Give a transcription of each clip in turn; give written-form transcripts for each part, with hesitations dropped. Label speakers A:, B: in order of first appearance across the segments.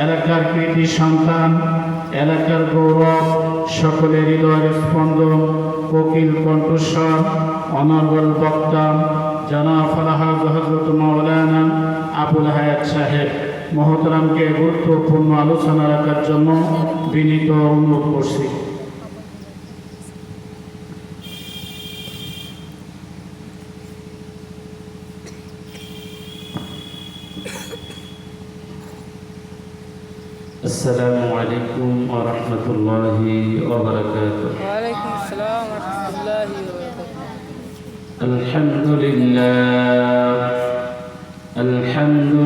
A: এলাকার কৃতি সন্তান, এলাকার গৌরব, সকলের হৃদয়ের স্পন্দন, কোকিল কণ্ঠস্বর, অনর্গল বক্তা জনাব ফালাহাজ হযরত মাওলানা আবুল হায়াত সাহেব মহতরামকে গুরুত্বপূর্ণ আলোচনা রাখার জন্য বিনীত অনুরোধ করছি। السلام عليكم ورحمة الله وبركاته.
B: وعليكم السلام ورحمة الله وبركاته.
A: الحمد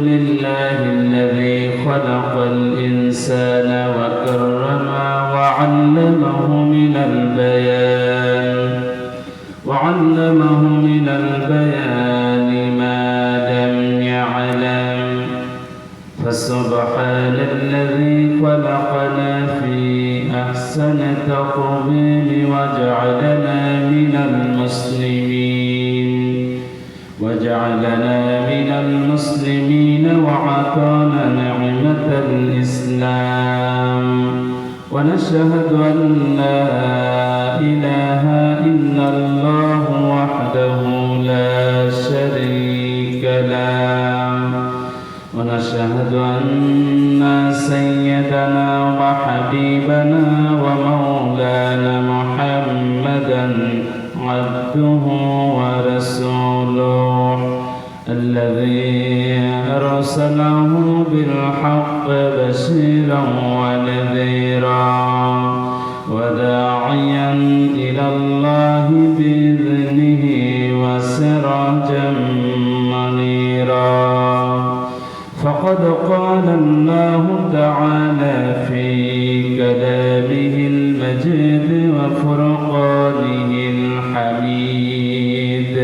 A: لله الذي خلق الإنسان وكرمه وعلمه من البيان ما لم يعلم، فسبحان الذي خلقنا في أحسن تقويم وجعلنا من المسلمين وعطانا نعمة الإسلام، ونشهد أن لا إله إلا الله وحده لا شريك له، ونشهد أن سيدنا وحبيبنا ومولانا محمدا عبده ورسوله الذي أرسله بالحق بشيرا ونذيرا وداعيا إلى الله بإذنه وسراجا منيرا. فقد قال الله تعالى في كلامه المجيد وفرقانه الحميد: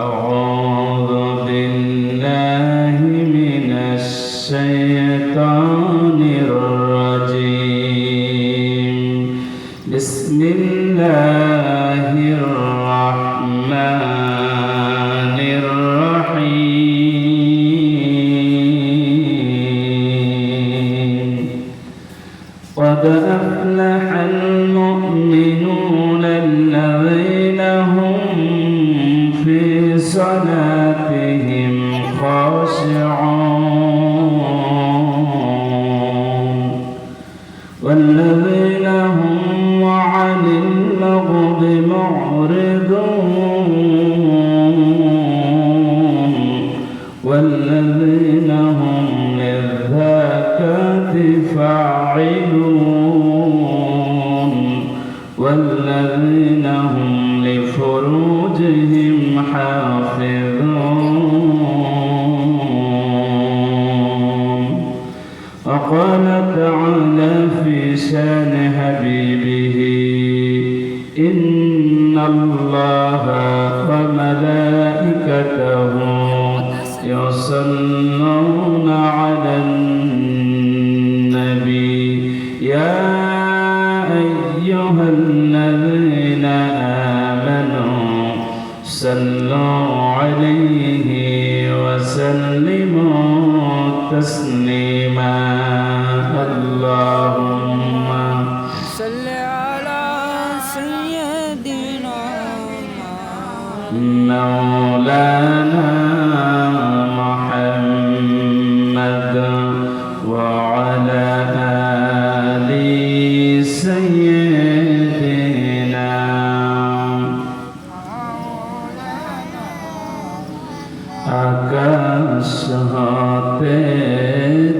A: أعوذ بالله من الشيطان الرجيم، بسم الله الرحمن الرحيم. قد أفلح المؤمنون الذين هم في صلاتهم خاشعون والذين هم عن اللغو معرضون والذين هم للزكاة فاعلون والذين هم لفروجهم حافظون. وقال تعالى في شان حبيبه: إن الله وملائكته يصلون على النبي يا أيها الذين آمنوا صلوا عليه وسلموا تسليما. اللهم
B: صل على سيدنا
A: مولانا محمد وعلى آل سيدنا. आकाश होते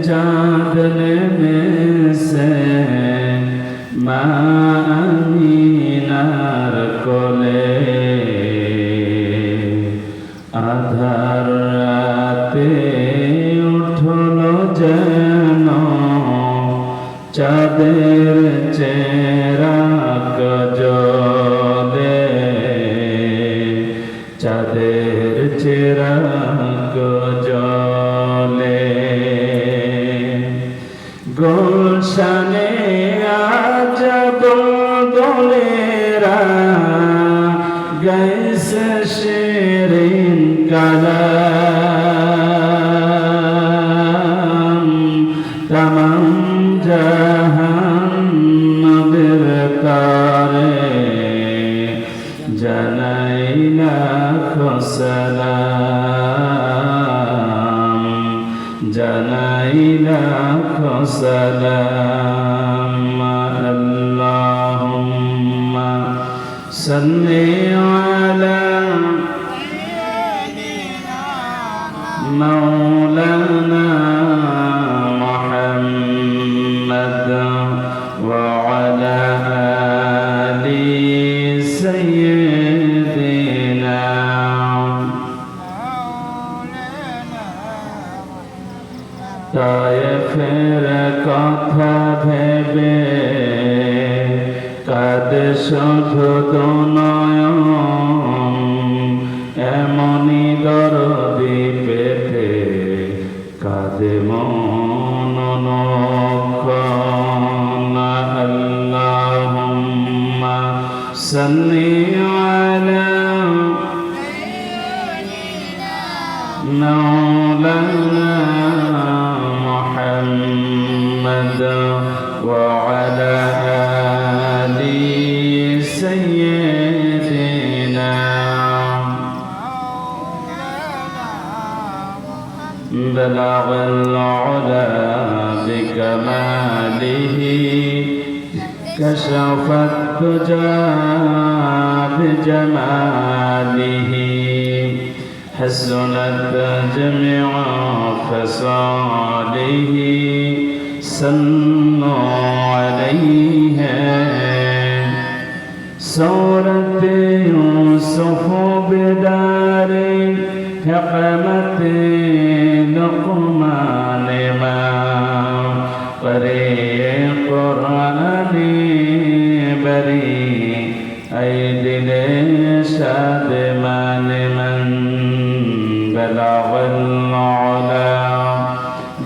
A: चाँद से मामीनार कोले आधार राते उठलो जेन चाँदेर चेहरा गजले চাঁদের চিরাগ জ্বলে গুলশানে আজ বদলেরা গেছে শিরিন কালা तमाम জাহান্নামের তারে জানাই লাখো সালাম, জানাই লাখো সালাম। আল্লাহুম্মা সাল্লি আলা মাওলানা মুহাম্মদ ওয়া আলা আলি সাইয়্যিদিনা। তায়েফের কথা ভেবে কাঁদে শুধু নয়ন, এমনি দরদি পেতে কাঁদে মন। আল্লাহুম্মা সাল্লি আলা মাওলানা মুহাম্মদ ওয়া আলা আলি সাইয়্যিদিনা। بلغ العلا بكماله كشف الدجى بجماله حسنت جميع خصاله صلوا عليه صورت يوسف بدار حكمت لقمان ما قرئ قرآن بری ای دل شادمان من بلغ العلا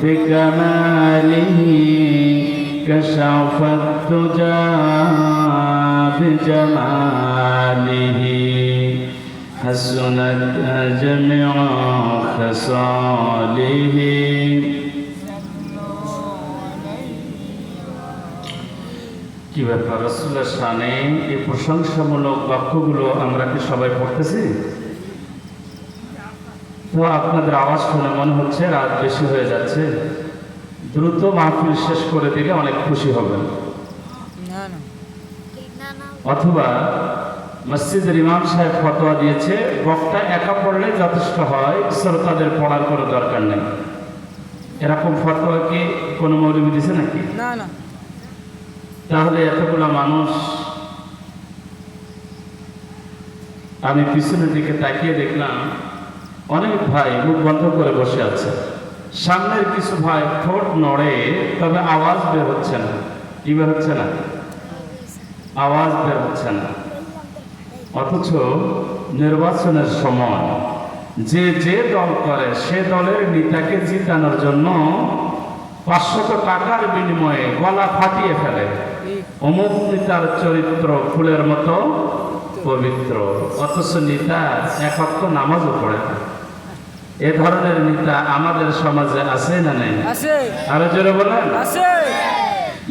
A: بكماله كشف الدجى بجماله حسنت جميع خصاله। কি ব্যাপার, রাসূলের শানে এই প্রশংসামূলক বাক্যগুলো আমরা কি সবাই পড়তেছি? তো আপনাদের আওয়াজ শুনে মনে হচ্ছে রাত বেশি হয়ে যাচ্ছে, দ্রুত মাহফিল শেষ করে দিলে অনেক খুশি হবেন। অথবা মসজিদের ইমাম সাহেব ফতোয়া দিয়েছে বক্তা একা পড়লে যথেষ্ট হয়, শ্রোতাদের পড়ার কোনো দরকার নেই। এরকম ফতোয়া কি কোনো মৌলবী দিছে নাকি?
B: না না।
A: তাহলে এতগুলো মানুষ, আমি পিছনের দিকে তাকিয়ে দেখলাম অনেক ভাই মুখ বন্ধ করে বসে আছে। সামনের কিছু ভাই ঠোঁট নড়ে, তবে আওয়াজ বের হচ্ছে না। কি বের হচ্ছে না? আওয়াজ বের হচ্ছে না। অথচ নির্বাচনের সময় যে যে দল করে সে দলের নেতাকে জিতানোর জন্য 500 টাকার বিনিময়ে গলা ফাটিয়ে ফেলে। অমুক নেতার চরিত্র ফুলের মতো পবিত্র, অথচ নেতা এক ওয়াক্ত নামাজও পড়ে না। এ ধরনের নেতা আমাদের সমাজে আছে না নেই?
B: আছে।
A: আরো জোরে বলেন।
B: আছে।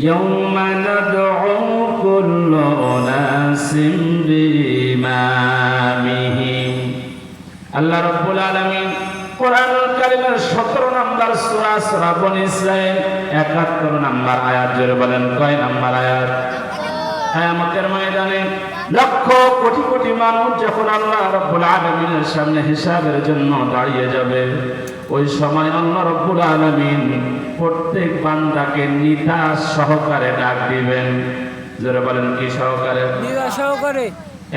A: ইয়াউমা নাদউ কুল্লু উনাসিম বিইমামিহিম। আল্লাহ রাব্বুল আলামিন কোরআনুল কারীমের 17 নম্বর সূরা সূরা বনী ইসরাঈল 71 নম্বর আয়াত, জোরে বলেন কয় নম্বর আয়াত? কিয়ামতের ময়দানে লক্ষ কোটি কোটি মানুষ যখন আল্লাহ রাব্বুল আলামিনের সামনে হিসাবের জন্য দাঁড়িয়ে যাবে, ওই সময় আল্লাহ রাব্বুল আলামিন প্রত্যেক বান্দাকে নিতা সহকারে ডাক দিবেন। যারা বলেন কি সহকারে?
B: নিতা সহকারে।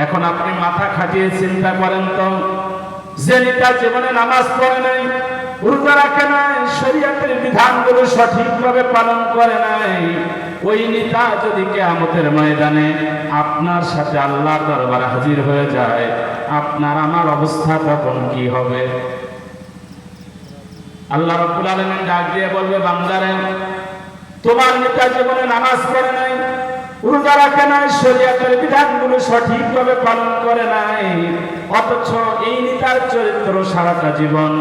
A: এখন আপনি মাথা খাটিয়ে চিন্তা করেন তো, যে নেতা জীবনে নামাজ পড়ে নাই, রোজা রাখে নাই, শরীয়তের বিধানগুলো সঠিকভাবে পালন করে নাই, ওই নেতা যদি কিয়ামতের ময়দানে আপনার সাথে আল্লাহর দরবারে হাজির হয়ে যায়, আপনার আমার অবস্থা তখন কি হবে? আল্লাহ রাব্বুল আলামিন ডাক দিয়ে বলবে, বান্দারে তোমার নেতা জীবনে নামাজ পড়ে নাই, রোজা রাখে নাই, শরীয়তের বিধানগুলো সঠিকভাবে পালন করে নাই, অথচ এই নেতার চরিত্র সারাটা জীবন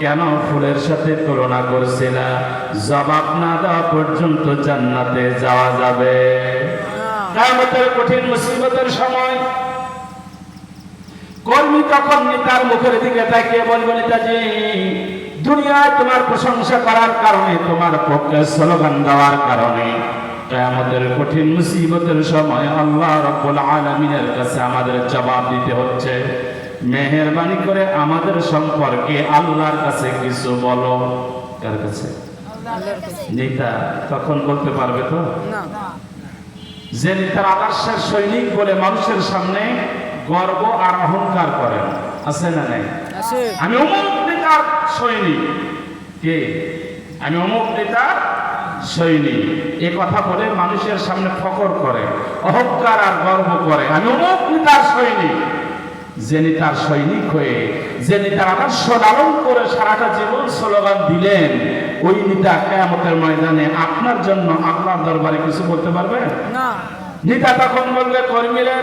A: কেন ফুলের সাথে তুলনা করছে না? জবাব না দেওয়া পর্যন্ত জান্নাতে যাওয়া যাবে কিয়ামতের কঠিন মুসিবতের সময় কর্মী তখন নেতার মুখের দিকে তাকিয়ে বলবে, নেতাজি দুনিয়ায় তোমার প্রশংসা করার কারণে, তোমার পক্ষে স্লোগান দেওয়ার কারণে কিয়ামতের কঠিন মুসিবতের সময় আল্লাহ রাব্বুল আলামিনের কাছে আমাদের জবাব দিতে হচ্ছে। মেহেরবানি করে আমাদের সম্পর্কে আল্লাহর কাছে কিছু বলো। কার কাছে?
B: আল্লাহর কাছে।
A: নেতা তখন বলতে পারবে তো?
B: না।
A: যে নেতার আদর্শের সৈনিক বলে মানুষের সামনে গর্ব আর অহংকার করেন, আছে না নাই?
B: আছে।
A: আমি অমুক নেতার সৈনিক। কে? আমি অমুক নেতার সৈনিক, এ কথা বলে মানুষের সামনে ফখর করে, অহংকার আর গর্ব করে, আমি অমুক নেতার সৈনিক। যে নেতার সৈনিক হয়ে, যে নেতার আদর্শ লালন করে সারাটা জীবন স্লোগান দিলেন, ওই নেতা কিয়ামতের ময়দানে আপনার জন্য আল্লাহর দরবারে কিছু বলতে পারবে
B: না।
A: নেতা তখন বলবে, কর্মীরা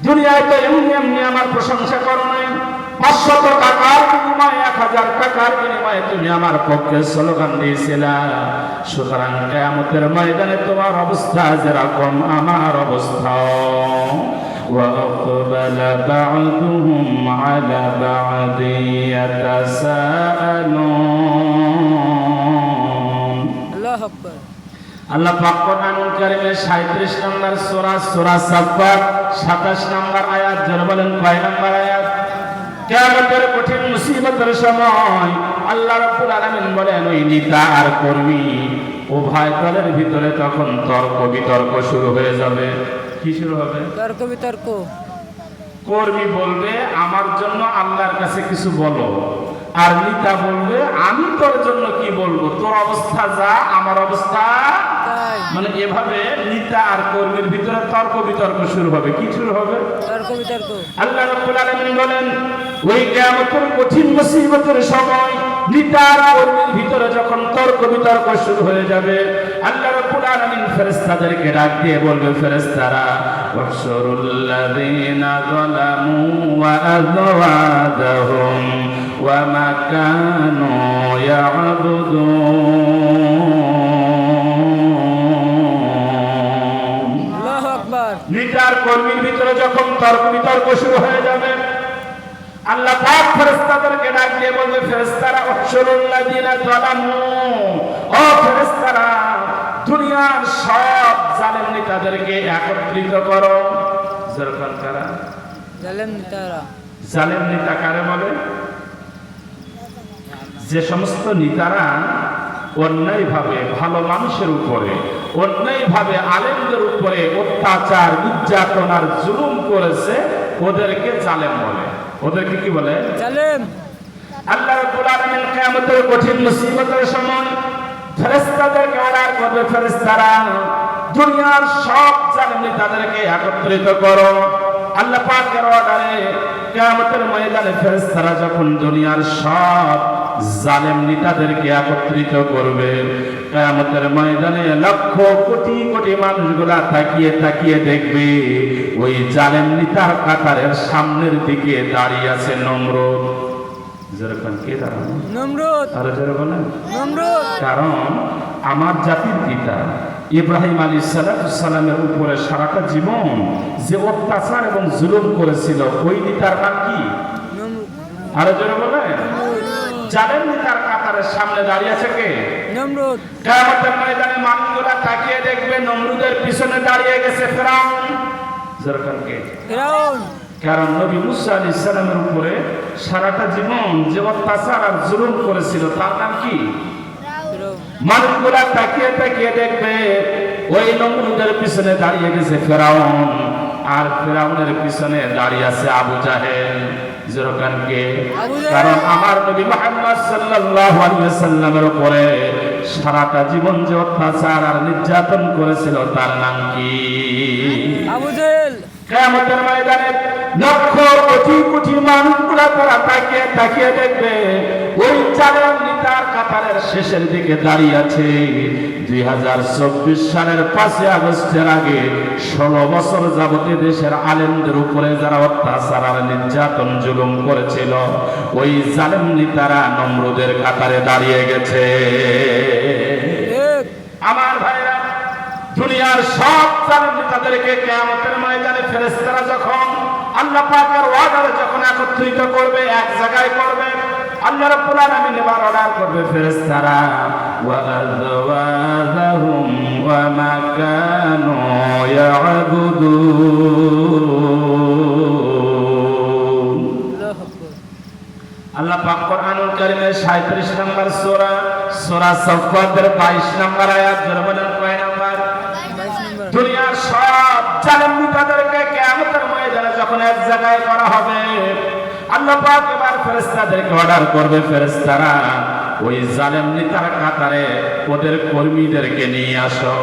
A: দুনিয়ায় তো এমনি এমনি আমার প্রশংসা করো নাই, 500 টাকার বিনিময়ে 1000 টাকার বিনিময়ে তুমি আমার পক্ষে স্লোগান দিয়েছিলা, সুতরাং কিয়ামতের ময়দানে তোমার অবস্থা যেরকম আমার অবস্থা। وأقبل بعضهم على بعض يتساءلون
B: আল্লাহু আকবার।
A: আল্লাহ পাক কোরআনুল কারীমে 37 নম্বর সূরা সূরা সাফফাত 27 নম্বর আয়াত, যারা বলেন কয় নম্বর আয়াত? কিয়ামতের কঠিন মুসিবতের সময় আল্লাহ রাব্বুল আলামিন বলেন, ওই নেতা আর কর্মী উভয় দলের ভিতরে তখন তর্ক বিতর্ক শুরু হয়ে যাবে। কি শুরু হবে?
B: তর্ক বিতর্ক।
A: কর্মী বলবে, আমার জন্য আল্লাহর কাছে কিছু বলো, আর নেতা বলবে, আমি তোর জন্য কি বলবো, তোর অবস্থা যা আমার অবস্থা
B: তাই।
A: মানে এভাবে নেতা আর কর্মীর ভিতরে তর্ক বিতর্ক শুরু হবে। কি শুরু হবে?
B: তর্ক বিতর্ক।
A: আল্লাহ রাব্বুল আলামিন বলেন, ওই কিয়ামতের কঠিন মুসিবতের সময় নেতা আর কর্মীর ভিতরে যখন তর্ক বিতর্ক শুরু হয়ে যাবে, আল্লাহ রাব্বুল আলামিন ফেরেশতাদেরকে ডাক দিয়ে বলবে, ফেরেশতারা ওয়াহশুরুল্লাযীনা যালামু ওয়া আযওয়াজাহুম ওয়া মা কানু ইয়াবুদুন।
B: আল্লাহু আকবার।
A: নেতার কর্মীর ভিতরে যখন তর্ক বিতর্ক শুরু হয়ে যাবে, আল্লাহ পাক ফেরেশতাদেরকে ডাক দিয়ে বলবে, ফেরেশতারা ওয়াহশুরুল্লাযীনা যালামু, ও ফেরেশতারা দুনিয়ার সব জালেম নেতাদেরকে একত্রিত করো। যেরকম কারা?
B: জালেম নেতারা।
A: জালেম নেতা কারে বলে? যে সমস্ত নেতারা অন্যায়ভাবে ভালো মানুষের উপরে, অন্যায়ভাবে আলেমদের উপরে অত্যাচার, নির্যাতন আর জুলুম করেছে, ওদেরকে জালেম বলে। ওদেরকে কি বলে?
B: জালেম।
A: আল্লাহ রাব্বুল আলামিন কিয়ামতের কঠিন মুসিবতের সময় ফেরেশতাদেরকে অর্ডার করবে, ফেরেশতারা দুনিয়ার সব জালেম নেতাদেরকে একত্রিত করো। আল্লাহ পাকের অর্ডারে কিয়ামতের ময়দানে ফেরেশতারা যখন দুনিয়ার সব জালেম নেতাদেরকে একত্রিত করবে, কিয়ামতের ময়দানে লক্ষ কোটি কোটি মানুষগুলা তাকিয়ে তাকিয়ে দেখবে, ওই জালেম নেতার কাতারের সামনের দিকে দাঁড়িয়ে আছে নমরুদ। যেরকম কে দাঁড়ানো?
B: নমরুদ।
A: আরো যারা বলেন
B: নমরুদ।
A: কারণ আমার জাতির পিতা ইব্রাহিম আলাইহিস সালামের উপরে সারাটা জীবন যে অত্যাচার এবং জুলুম করেছিল, ওই নেতার নাম কি?
B: নমরুদ।
A: আরো যারা বলেন জালেম নেতার কাতারের সামনে দাঁড়িয়ে আছে কে?
B: নমরুদ।
A: কিয়ামতের ময়দানে মানুষগুলা তাকিয়ে দেখবে, নমরুদের পিছনে দাঁড়িয়ে গেছে ফেরাউন। যেরকম কে?
B: ফিরাউন।
A: কারণ নবী মুসা আলাইহিস সালামের উপরে সারাটা জীবন যে অত্যাচার আর জুলুম করেছিল, তার নাম কি?
B: ফিরাউন।
A: মানুষগুলা তাকিয়ে তাকিয়ে দেখবে, ওই নমরুদের পিছনে দাঁড়িয়ে গেছে ফেরাউন, আর ফেরাউনের পিছনে দাঁড়িয়ে আছে আবু জাহেল। যেরকম কে?
B: আবু জাহেল।
A: কারণ আমার নবী মুহাম্মদ সাল্লাল্লাহু আলাইহি ওয়াসাল্লামের উপরে সারাটা জীবন যে অত্যাচার আর নির্যাতন করেছিল, তার নাম কি?
B: আবু জেহেল।
A: কিয়ামতের ময়দানে লক্ষ কোটি কোটি মানুষগুলা তারা তাকিয়ে তাকিয়ে দেখবে, ওই জালেম নেতা নেতার কাতারের শেষের দিকে দাঁড়িয়ে আছে। 2024 সালের 5 আগস্টের আগে 16 বছর যাবতীয় দেশের আলেমদের উপরে যারা অত্যাচার আর নির্যাতন জুলুম করেছিল, ওই জালেম নেতারা নমরুদের কাতারে দাঁড়িয়ে গেছে। আমার ভাইরা, দুনিয়ার সব জালেম নেতাদেরকে কিয়ামতের ময়দানে ফেরেশতারা যখন আল্লাহ পাকের ওয়াদারে যখন একত্রিত করবে, এক জায়গায় করবে, আল্লাহ রাব্বুল আলামিন এবার অর্ডার করবে ফেরেশতারা, ওয়া আযওয়াজাহুম ওয়া মা কানু ইয়াবুদুন। আল্লাহ পাক কোরআনুল কারীমের 37 নম্বর সূরা সাফফাতের 22 নম্বর আয়াত জোরে বলেন কয় নাম্বার?
B: 22 নম্বর।
A: দুনিয়ার সব জালেম নেতাদেরকে কিয়ামতের ময়দানে যখন এক জায়গায় করা হবে, আল্লাহ পাক এবার ফেরেশতাদেরকে অর্ডার করবে, ফেরেশতারা ওই জালেম নেতার কাতারে ওদের কর্মীদেরকে নিয়ে আসো।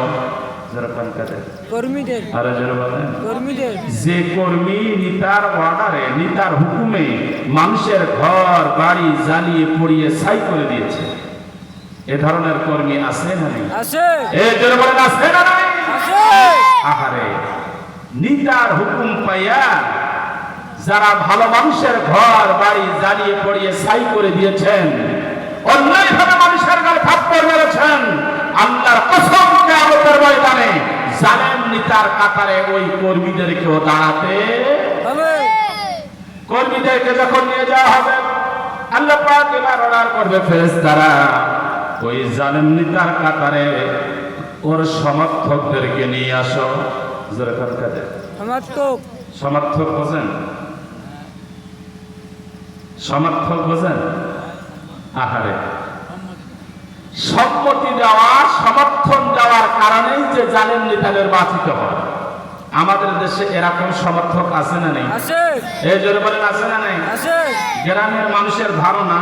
A: যেরকম কাদের
B: কর্মীদের,
A: আরে জোরে বলেন।
B: কর্মীদের
A: যে কর্মী নেতার অর্ডারে, নেতার হুকুমে মানুষের ঘর বাড়ি জ্বালিয়ে পুড়িয়ে ছাই করে দিয়েছে, এ ধরনের কর্মী আছে না নেই?
B: আছে,
A: এ জোরে বলেন আছে না নাই?
B: আছে।
A: আহারে, নেতার হুকুম পাইয়া যারা ভালো মানুষের ঘর বাড়ি জ্বালিয়ে পুড়িয়ে ছাই করে দিয়েছেন, অন্যায়ভাবে মানুষের গায়ে থাপ্পড় মেরেছেন, আল্লাহর কসম কিয়ামতের ময়দানে জালেম নেতার কাতারে ওই কর্মীদেরকেও দাঁড়াতে
B: হবে।
A: কর্মীদেরকে যখন নিয়ে যাওয়া হবে, আল্লাহ পাক এবার অর্ডার করবে ফেরেশতারা ওই জালেম নেতার কাতারে ওর সমর্থকদেরকে নিয়ে আসো। যেরকম কাদের
B: সমর্থক,
A: সমর্থক বোঝেন? সমর্থক বোঝেন? আহারে, সম্মতি দেওয়া, সমর্থন দেওয়ার কারণেই যে জালেম নেতা নির্বাচিত হয়। আমাদের দেশে এরকম সমর্থক আছে না নেই?
B: আছে,
A: এই জোরে বলেন আছে না নেই?
B: আছে।
A: গ্রামের মানুষের ধারণা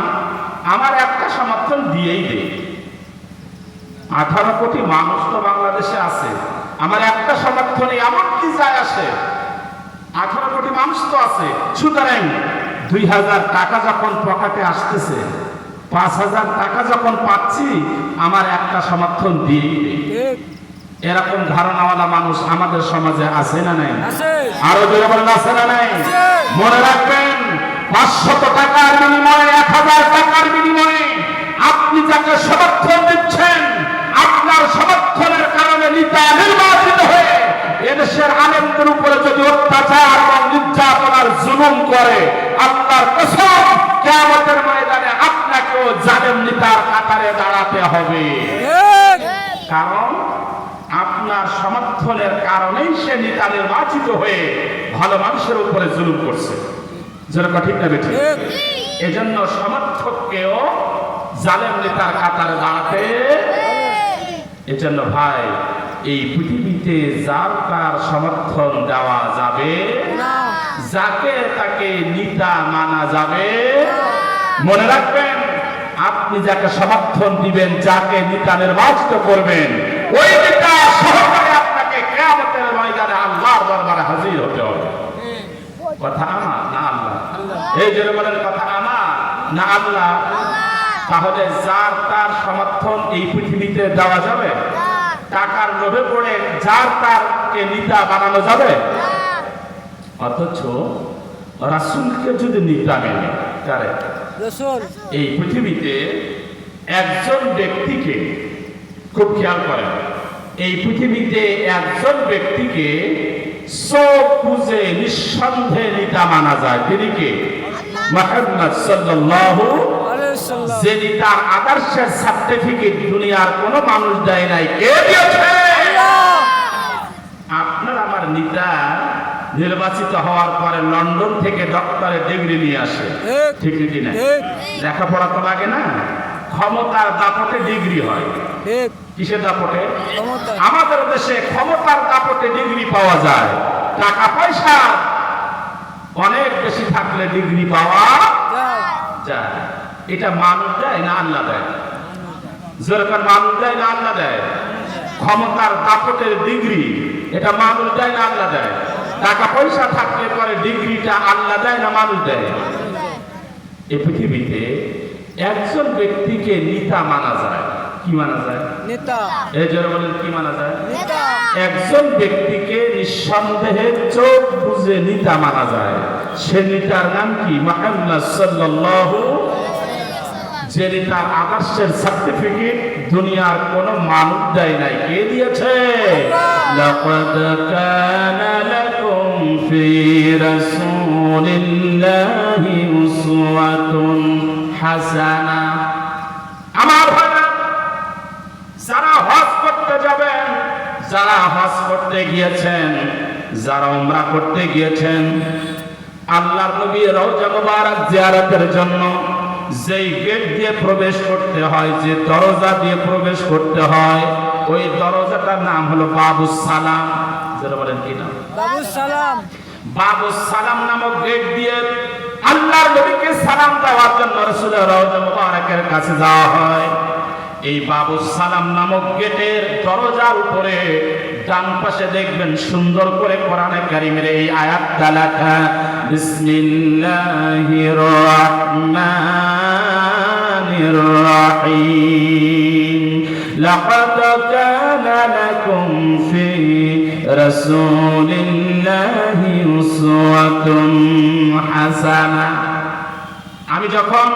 A: আমার একটা সমর্থন দিয়েই দে। 18 কোটি মানুষ তো বাংলাদেশে আছে, আমার একটা সমর্থনে এমন কি যায় আসে? 18 কোটি মানুষ তো আছে, সুতরাং 2000 টাকা যখন পকেটে আসতেছে, 5000 টাকা যখন পাচ্ছি, আমার একটা সমর্থন দিয়েই দে।
B: ঠিক,
A: এরকম ধারণাওয়ালা মানুষ আমাদের সমাজে আছে না নাই?
B: আছে,
A: আরো জোরে বলেন আছে না নাই?
B: আছে।
A: মনে রাখবেন, 500 টাকার বিনিময়ে, 1000 টাকার বিনিময়ে আপনি যাকে সমর্থন দিচ্ছেন, আপনার সমর্থনের কারণে নেতা নির্বাচিত হয়ে এদেশের আলেমদের উপরে যদি অত্যাচার এবং নির্যাতন আর জুলুম করে, আল্লাহর কসম কিয়ামতের ময়দানে আপনাকেও জালেম নেতার কাতারে দাঁড়াতে হবে।
B: ঠিক,
A: কারণ আপনার সমর্থনের কারণেই সে নেতা নির্বাচিত হয়ে ভালো মানুষের উপরে জুলুম করছে। যেরকম ঠিক না বেঠিক?
B: ঠিক।
A: এজন্য সমর্থককেও জালেম নেতার কাতারে দাঁড়াতে। এজন্য ভাই, এই পৃথিবীতে যার তার সমর্থন দেওয়া যাবে
B: না,
A: যাকে তাকে নেতা মানা যাবে। মনে রাখবেন, আপনি যাকে সমর্থন দিবেন, যাকে নেতা নির্বাচিত করবেন, ওই নেতা সহকারে আপনাকে কিয়ামতের ময়দানে আল্লাহর দরবারে হাজির হতে হবে। কথা আমার না আল্লাহ? এই জন্য বলেন কথা আমার না আল্লাহ? তাহলে যার তার সমর্থন এই পৃথিবীতে দেওয়া যাবে? টাকার লোভে পড়ে যার তারকে নেতা বানানো যাবে? অথচ রাসূলকে যদি নেতা মেনে, কারে?
B: রসুল,
A: এই পৃথিবীতে একজন ব্যক্তিকে, খুব খেয়াল করেন, এই পৃথিবীতে একজন ব্যক্তিকে চোখ বুঝে নিঃসন্দেহে নেতা মানা যায়। তিনি কে? মুহাম্মদ সাল্লাল্লাহু
B: আলাইহিস সালাম।
A: যে নেতার আদর্শের সার্টিফিকেট দুনিয়ার কোন মানুষ দেয় নাই। কে দিয়েছে? আপনার আমার নেতা নির্বাচিত হওয়ার পরে লন্ডন থেকে ডক্টরের ডিগ্রি নিয়ে আসে,
B: ঠিক,
A: ঠিক কি না?
B: ঠিক,
A: লেখাপড়া তো লাগে না, ক্ষমতার দাপটে ডিগ্রি হয়।
B: ঠিক।
A: কিসের দাপটে?
B: ক্ষমতা।
A: আমাদের দেশে ক্ষমতার দাপটে ডিগ্রি পাওয়া যায়। টাকা পয়সা অনেক বেশি থাকলে ডিগ্রি পাওয়া
B: যাও।
A: যায়। এটা মানুষ দেয় না আল্লাহ দেয়? যেরকম মানুষ দেয় না আল্লাহ দেয়? ক্ষমতার দাপটের ডিগ্রি এটা মানুষ দেয় না আল্লাহ দেয়? টাকা পয়সা থাকলে পরে ডিগ্রিটা আল্লাহ দেয় না মানুষ দেয়? এই পৃথিবীতে একজন ব্যক্তিকে নেতা মানা যায়। কি মানা যায়?
B: নেতা
A: এই জন্য বলেন কি মানা যায়?
B: নেতা
A: একজন ব্যক্তিকে নিঃসন্দেহে চোখ বুঝে নেতা মানা যায়। সে নেতার নাম কি? মুহাম্মদ সাল্লাল্লাহু, যে নেতার আদর্শের সার্টিফিকেট দুনিয়ার কোন মানুষ দেয় নাই। কে দিয়েছে? লাকাদ কানা লাকুম ফি রাসূলিল্লাহি উসওয়াতুন হাসানা। আমার ভাইরা, যারা হজ করতে যাবেন, যারা হজ করতে গিয়েছেন, যারা উমরা করতে গিয়েছেন, আল্লাহর নবী রওজা মুবারক জিয়ারতের জন্য যেই গেট দিয়ে প্রবেশ করতে হয়, যে দরজা দিয়ে প্রবেশ করতে হয়, ওই দরজাটার নাম হলো বাবুস সালাম। যারা বলেন কি নাম?
B: বাবু সালাম।
A: বাবুস সালাম নামক গেট দিয়ে আল্লাহর নবীকে সালাম দেওয়ার জন্য রাসূলের রওজা মুবারকের কাছে যাওয়া হয়। এই বাবুস সালাম নামক গেটের দরজার উপরে ডান পাশে দেখবেন সুন্দর করে কোরআনে কারীমের এই আয়াতটা লেখা, বিসমিল্লাহির রহমানির রহিম, লাকাদ কানা লাকুম ফি রাসূলিল্লাহি উসওয়াতুন হাসানা। আমি যখন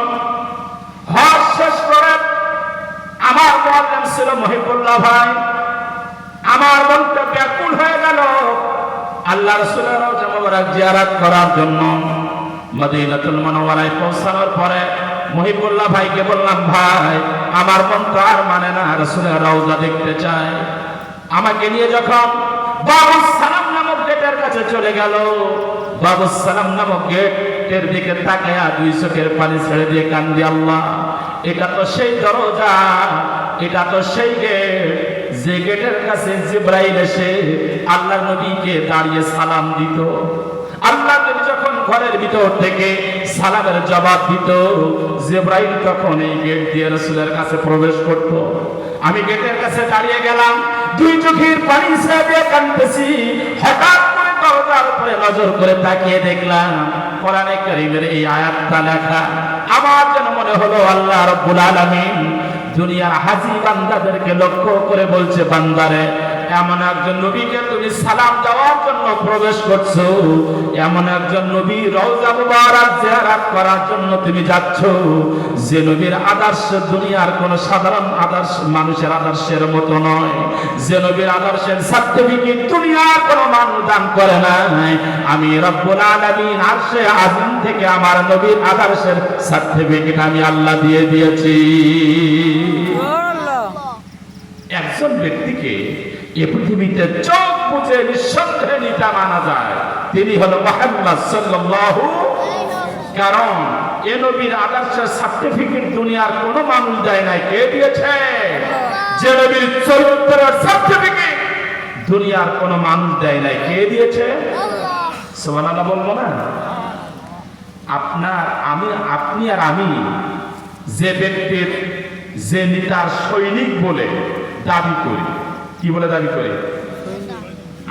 A: হজ শেষ করে, আমার মুআল্লিম ছিল মহিবুল্লাহ ভাই, আমার মনটা ব্যাকুল হয়ে গেল আল্লাহ রাসূলের রওজা মুবারক জিয়ারত করার জন্য। মদিনাতুল মুনাওয়ারায় পৌঁছানোর পরে মহিবুল্লাহ ভাইকে বললাম, ভাই আমার মনটা আর মানে না, রাসূলের রওজা দেখতে চাই। আমাকে নিয়ে যখন বাবুস সালাম নামক গেটের কাছে চলে গেল, বাবুস সালাম নামক গেটের দিকে তাকায়া দুই চোখের পানি ছেড়ে দিয়ে কান্দি, আল্লাহ, এটা তো সেই দরজা, এটা তো সেই গেট, যে গেটের কাছে জিবরাইল এসে আল্লাহর নবীকে দাঁড়িয়ে সালাম দিত। আল্লাহর নবী যখন ঘরের ভিতর থেকে সালামের জবাব দিত, জিবরাইল তখন এই গেট দিয়ে রাসূলের কাছে প্রবেশ করত। আমি গেটের কাছে দাঁড়িয়ে গেলাম, দুই চোখের পানি ছেড়ে দিয়ে কাঁদতেছি। হঠাৎ করে দরজার উপরে নজর করে তাকিয়ে দেখলাম কোরআনে কারীমের এই আয়াতটা লেখা। আমার যেন মনে হলো আল্লাহ রাব্বুল আলামিন দুনিয়ার হাজী বান্দাদেরকে লক্ষ্য করে বলছে, বান্দারে, এমন একজন নবীকে তুমি সালাম দেওয়ার জন্য প্রবেশ করছো, এমন একজন নবী রওজা মুবারক জিয়ারত করার জন্য তুমি যাচ্ছ, যে নবীর আদর্শ দুনিয়ার কোন সাধারণ আদর্শ মানুষের আদর্শের মতো নয়, যে নবীর আদর্শের সার্টিফিকেট দুনিয়ার কোন মানুষ দান করে নাই। আমি রব্বুল আলামিন আরশে আজিম থেকে আমার নবীর আদর্শের সার্টিফিকেট আমি আল্লাহ দিয়ে দিয়েছি।
B: আল্লাহ।
A: একজন ব্যক্তিকে এই পৃথিবীতে চোখ বুঝে নিঃসন্দেহে নেতা মানা যায়, তিনি হলো মুহাম্মদ সাল্লাল্লাহু। কারণ এ নবীর আদর্শের সার্টিফিকেট দুনিয়ার কোন মানুষ দেয় নাই। কে দিয়েছে? যে নবীর চরিত্রের সার্টিফিকেট দুনিয়ার কোন মানুষ দেয় নাই। কে দিয়েছে? সুবহানাল্লাহ বলবো না? আপনি আর আমি যে ব্যক্তির, যে নেতার সৈনিক বলে দাবি করি, কি বলে দাবি করি?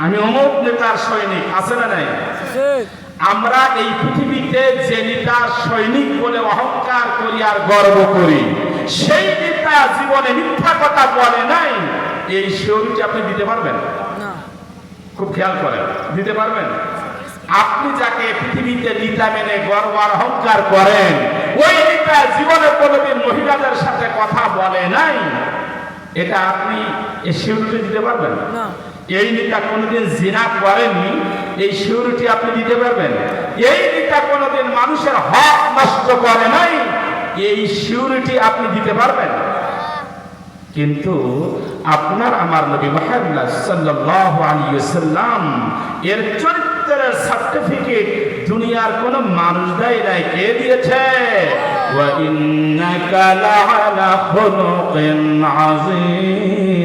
A: আমি অমুক নেতার সৈনিক, আছে না নাই? আমরা এই পৃথিবীতে যে নেতার সৈনিক বলে অহংকার করি আর গর্ব করি, সেই নেতা জীবনে মিথ্যা কথা বলে নাই, এই শিওরিটি আপনি দিতে পারবেন?
B: না।
A: খুব খেয়াল করেন, দিতে পারবেন? আপনি যাকে পৃথিবীতে নেতা মেনে গর্ব আর অহংকার করেন, ওই নেতা জীবনে কোনোদিন মহিলাদের সাথে কথা বলে নাই, এটা আপনি এই শিওরিটি দিতে পারবেন?
B: না।
A: এই নেতা কোনোদিন জিনা করেনি, এই সিউরিটি আপনি দিতে পারবেন? এই নেতা কোনোদিন মানুষের হক নষ্ট করে নাই, এই সিউরিটি আপনি দিতে পারবেন? কিন্তু আপনার আমার নবী মুহাম্মদ সাল্লাল্লাহু আলাইহি ওয়াসাল্লাম এর চরিত্রের সার্টিফিকেট দুনিয়ার কোন মানুষ দেয় নাই। কে দিয়েছে? ওয়া ইন্নাকা লাআলা খুলুকিন আযীম।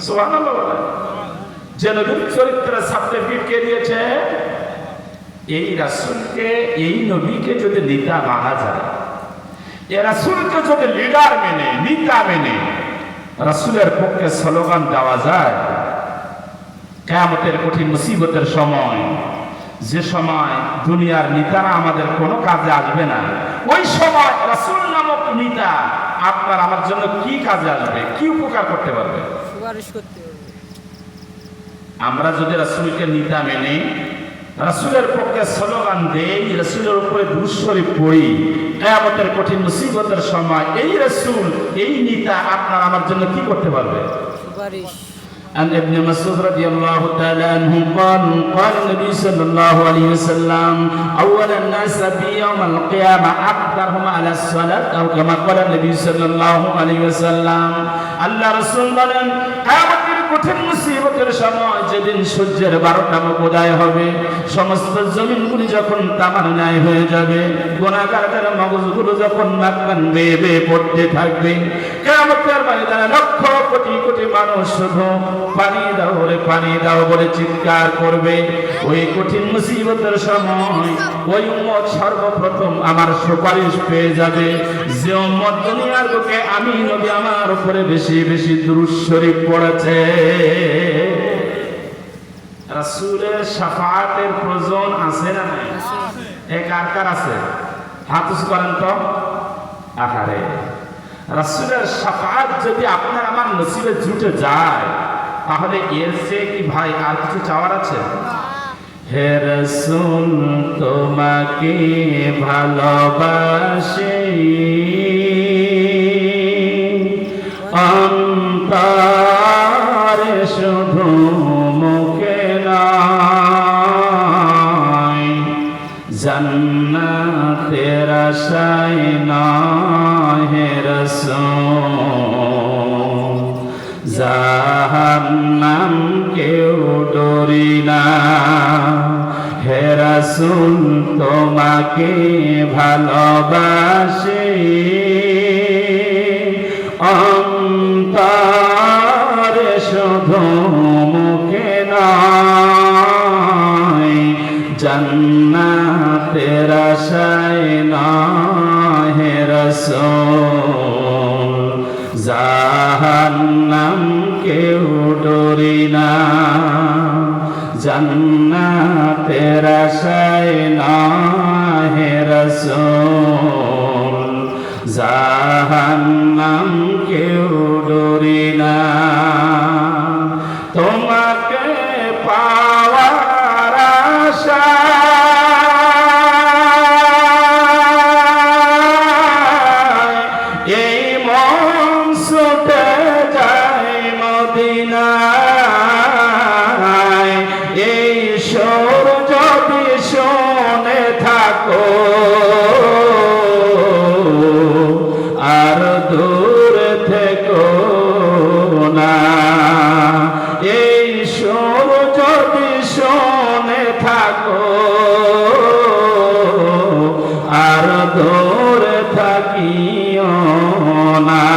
A: সুবহানাল্লাহ। যে নবীর চরিত্রের সার্টিফিকেট কে দিয়েছে? এই রাসূলকে, এই নবীকে যদি নেতা মানা যায়, এই রাসূলকে যদি লিডার মেনে, নেতা মেনে রাসূলের পক্ষে স্লোগান দেওয়া যায়, কিয়ামতের কঠিন মুসিবতের সময় যে সময় দুনিয়ার নেতারা আমাদের কোনো কাজে আসবে না, ওই সময় রাসূল নামক নেতা আপনার আমার জন্য কি কাজে আসবে, কি উপকার করতে পারবে?
B: সুপারিশ করতে পারবে।
A: আমরা যদি রাসূলকে নেতা মেনে রাসূলের পক্ষে স্লোগান দেই, রাসূলের উপরে দুরূদ শরীফ পড়ি, কিয়ামতের কঠিন মুসিবতের সময় এই রাসূল, এই নেতা আপনার আমার জন্য কি করতে পারবে?
B: সুপারিশ।
A: عن ابن مسعود رضي الله تعالى عنه قال قال النبي صلى الله عليه وسلم أول الناس بيوم القيامة أقدرهم على الصلاة أو كما قال النبي صلى الله عليه وسلم আল্লাহ রাসূল বলেন কিয়ামতের কঠিন মুসিবতের সময় যেদিন সূর্যের 12টা মুখ উদয় হবে, সমস্ত জমিনগুলি যখন তামার ন্যায় হয়ে যাবে, গুনাহগারদের মগজগুলো যখন নাক কান বেয়ে বেয়ে পড়তে থাকবে, কিয়ামতের ময়দানে লক্ষ কোটি কোটি মানুষ শুধু পানি দাও রে পানি দাও বলে চিৎকার করবে। ওই কঠিন মুসিবতের সময় ওই উম্মত সর্বপ্রথম আমার সুপারিশ পেয়ে যাবে, যে উম্মত দুনিয়ার বুকে আমি নবী আমার উপরে বেশি বেশি দুরূদ শরীফ পড়েছে। রাসূলের শাফাআতের প্রয়োজন আছে না নাই? কার কার আছে? হাত উঁচু করেন তো। আহারে, রাসূলের শাফাআত যদি আপনার আমার নসিবে জুটে যায়, তাহলে এর চেয়ে কি ভাই আর কিছু চাওয়ার আছে? হে রাসূল তোমাকে ভালোবাসি, অন্তরে শুধু মুখে নয়, জান্নাতের আশায় নয় হে রাসূল, জাহান্নাম কেউ ডরি না। হে রাসূল তোমাকে ভালোবাসি, অন্তরে শুধু মুখে নয়, জান্নাতের আশায় নয় হে রাসূল, জাহান্নাম কেউ ডরি না, জান্নাতের আশায় নয় হে রাসূল, জাহান্নাম কেউ ডরি না। তোমাকে পাওয়ার আশায় এই মন ছুটে যায় মদিনায়, এই সুর যদি শুনে থাকো আর দূর থেকো না, এই সুর যদি শুনে থাকো আর দূর থাকিও না।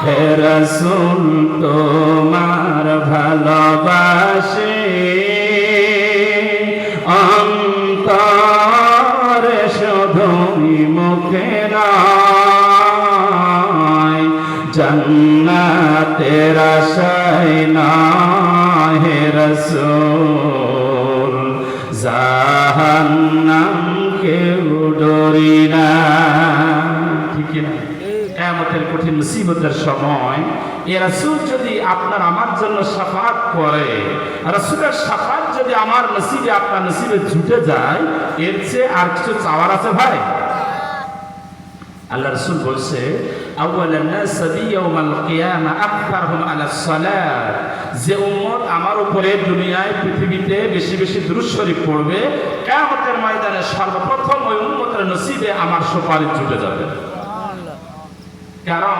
A: হে রাসূল তোমার ভালোবাসি, অন্তরে শুধুই মুখে নয়, জান্নাতের আশায় নয় হে রাসূল, জাহান্নাম কেউ ডরি না। ঠিক না? কিয়ামতের কঠিন মুসিবতের সময় এ রাসূল যদি আপনার আমার জন্য শাফাআত করে, রাসূলের শাফাআত যদি আমার নসিবে আপনার নসিবে জুটে যায়, এর চেয়ে আর কিছু চাওয়ার আছে ভাই? আল্লাহ রাসূল বলছে আউয়ালান নাস বিয়াউমাল কিয়ামা আকতারহুম আলাস সালাত, যে উম্মত আমার উপরে দুনিয়ায় পৃথিবীতে বেশি বেশি দুরূদ শরীফ পড়বে, কিয়ামতের ময়দানে সর্বপ্রথম ওই উম্মতের নসিবে আমার সুপারিশ জুটে যাবে। কারণ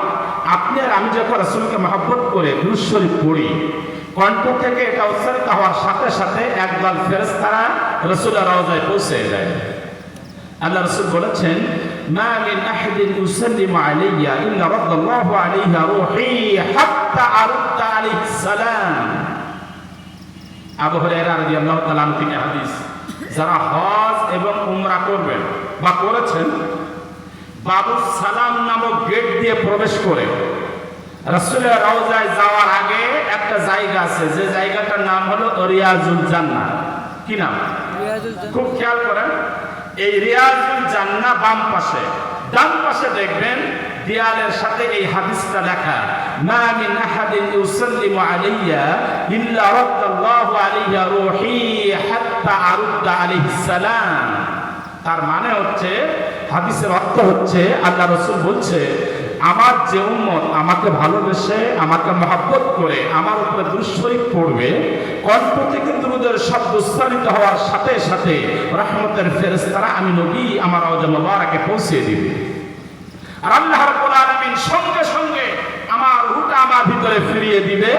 A: আপনি আর আমি যখন রাসূলকে মহব্বত করে দুরূদ শরীফ পড়ি, কণ্ঠ থেকে এটা উচ্চারিত হওয়ার সাথে সাথে একদল ফেরেশতারা রাসূলের রওজায় পৌঁছে যায়। আল্লাহ রাসূল বলেছেন মা মিন আহাদিন ইউসাল্লিমু আলাইয়া ইল্লা রাদ্দাল্লাহু আলাইহি রূহি হাত্তা আরুদ্দা আলাইহিস সালাম। আবু হুরায়রা রাদিয়াল্লাহু তাআলা থেকে হাদিস, যারা হজ এবং উমরা করবেন বা করেছেন, বাবুস সালাম নামক গেট দিয়ে প্রবেশ করে রাসূলের রওজায় যাওয়ার আগে একটা জায়গা আছে, যে জায়গাটার নাম হলো রিয়াজুল জান্নাহ। কি নাম?
B: রিয়াজুল জান্নাহ।
A: খুব খেয়াল করেন, এই রিয়াজুল জান্নাহ বাম পাশে, ডান পাশে দেখবেন দেয়ালের সাথে এই হাদিসটা লেখা, মা মিন আহাদিন ইউসাল্লিমু আলাইয়া ইল্লা রাদ্দাল্লাহু আলাইহি রূহি হাত্তা আরুদ্দা আলাইহিস সালাম। তার মানে হচ্ছে, হাদিসের অর্থ হচ্ছে, আল্লাহ রাসূল বলছে, আমার যে উম্মত আমাকে ভালোবেসে, আমাকে মহব্বত করে আমার উপরে দুরূদ শরীফ পড়বে, কণ্ঠ থেকে দুরূদের শব্দ উচ্চারিত হওয়ার সাথে সাথে রহমতের ফেরেশতারা আমি নবী আমার রওজা মুবারাকে পৌঁছে দিবে। আর আল্লাহ রাব্বুল আলামিন সঙ্গে সঙ্গে আমার রূহটা আমার ভিতরে ফিরিয়ে দিবে,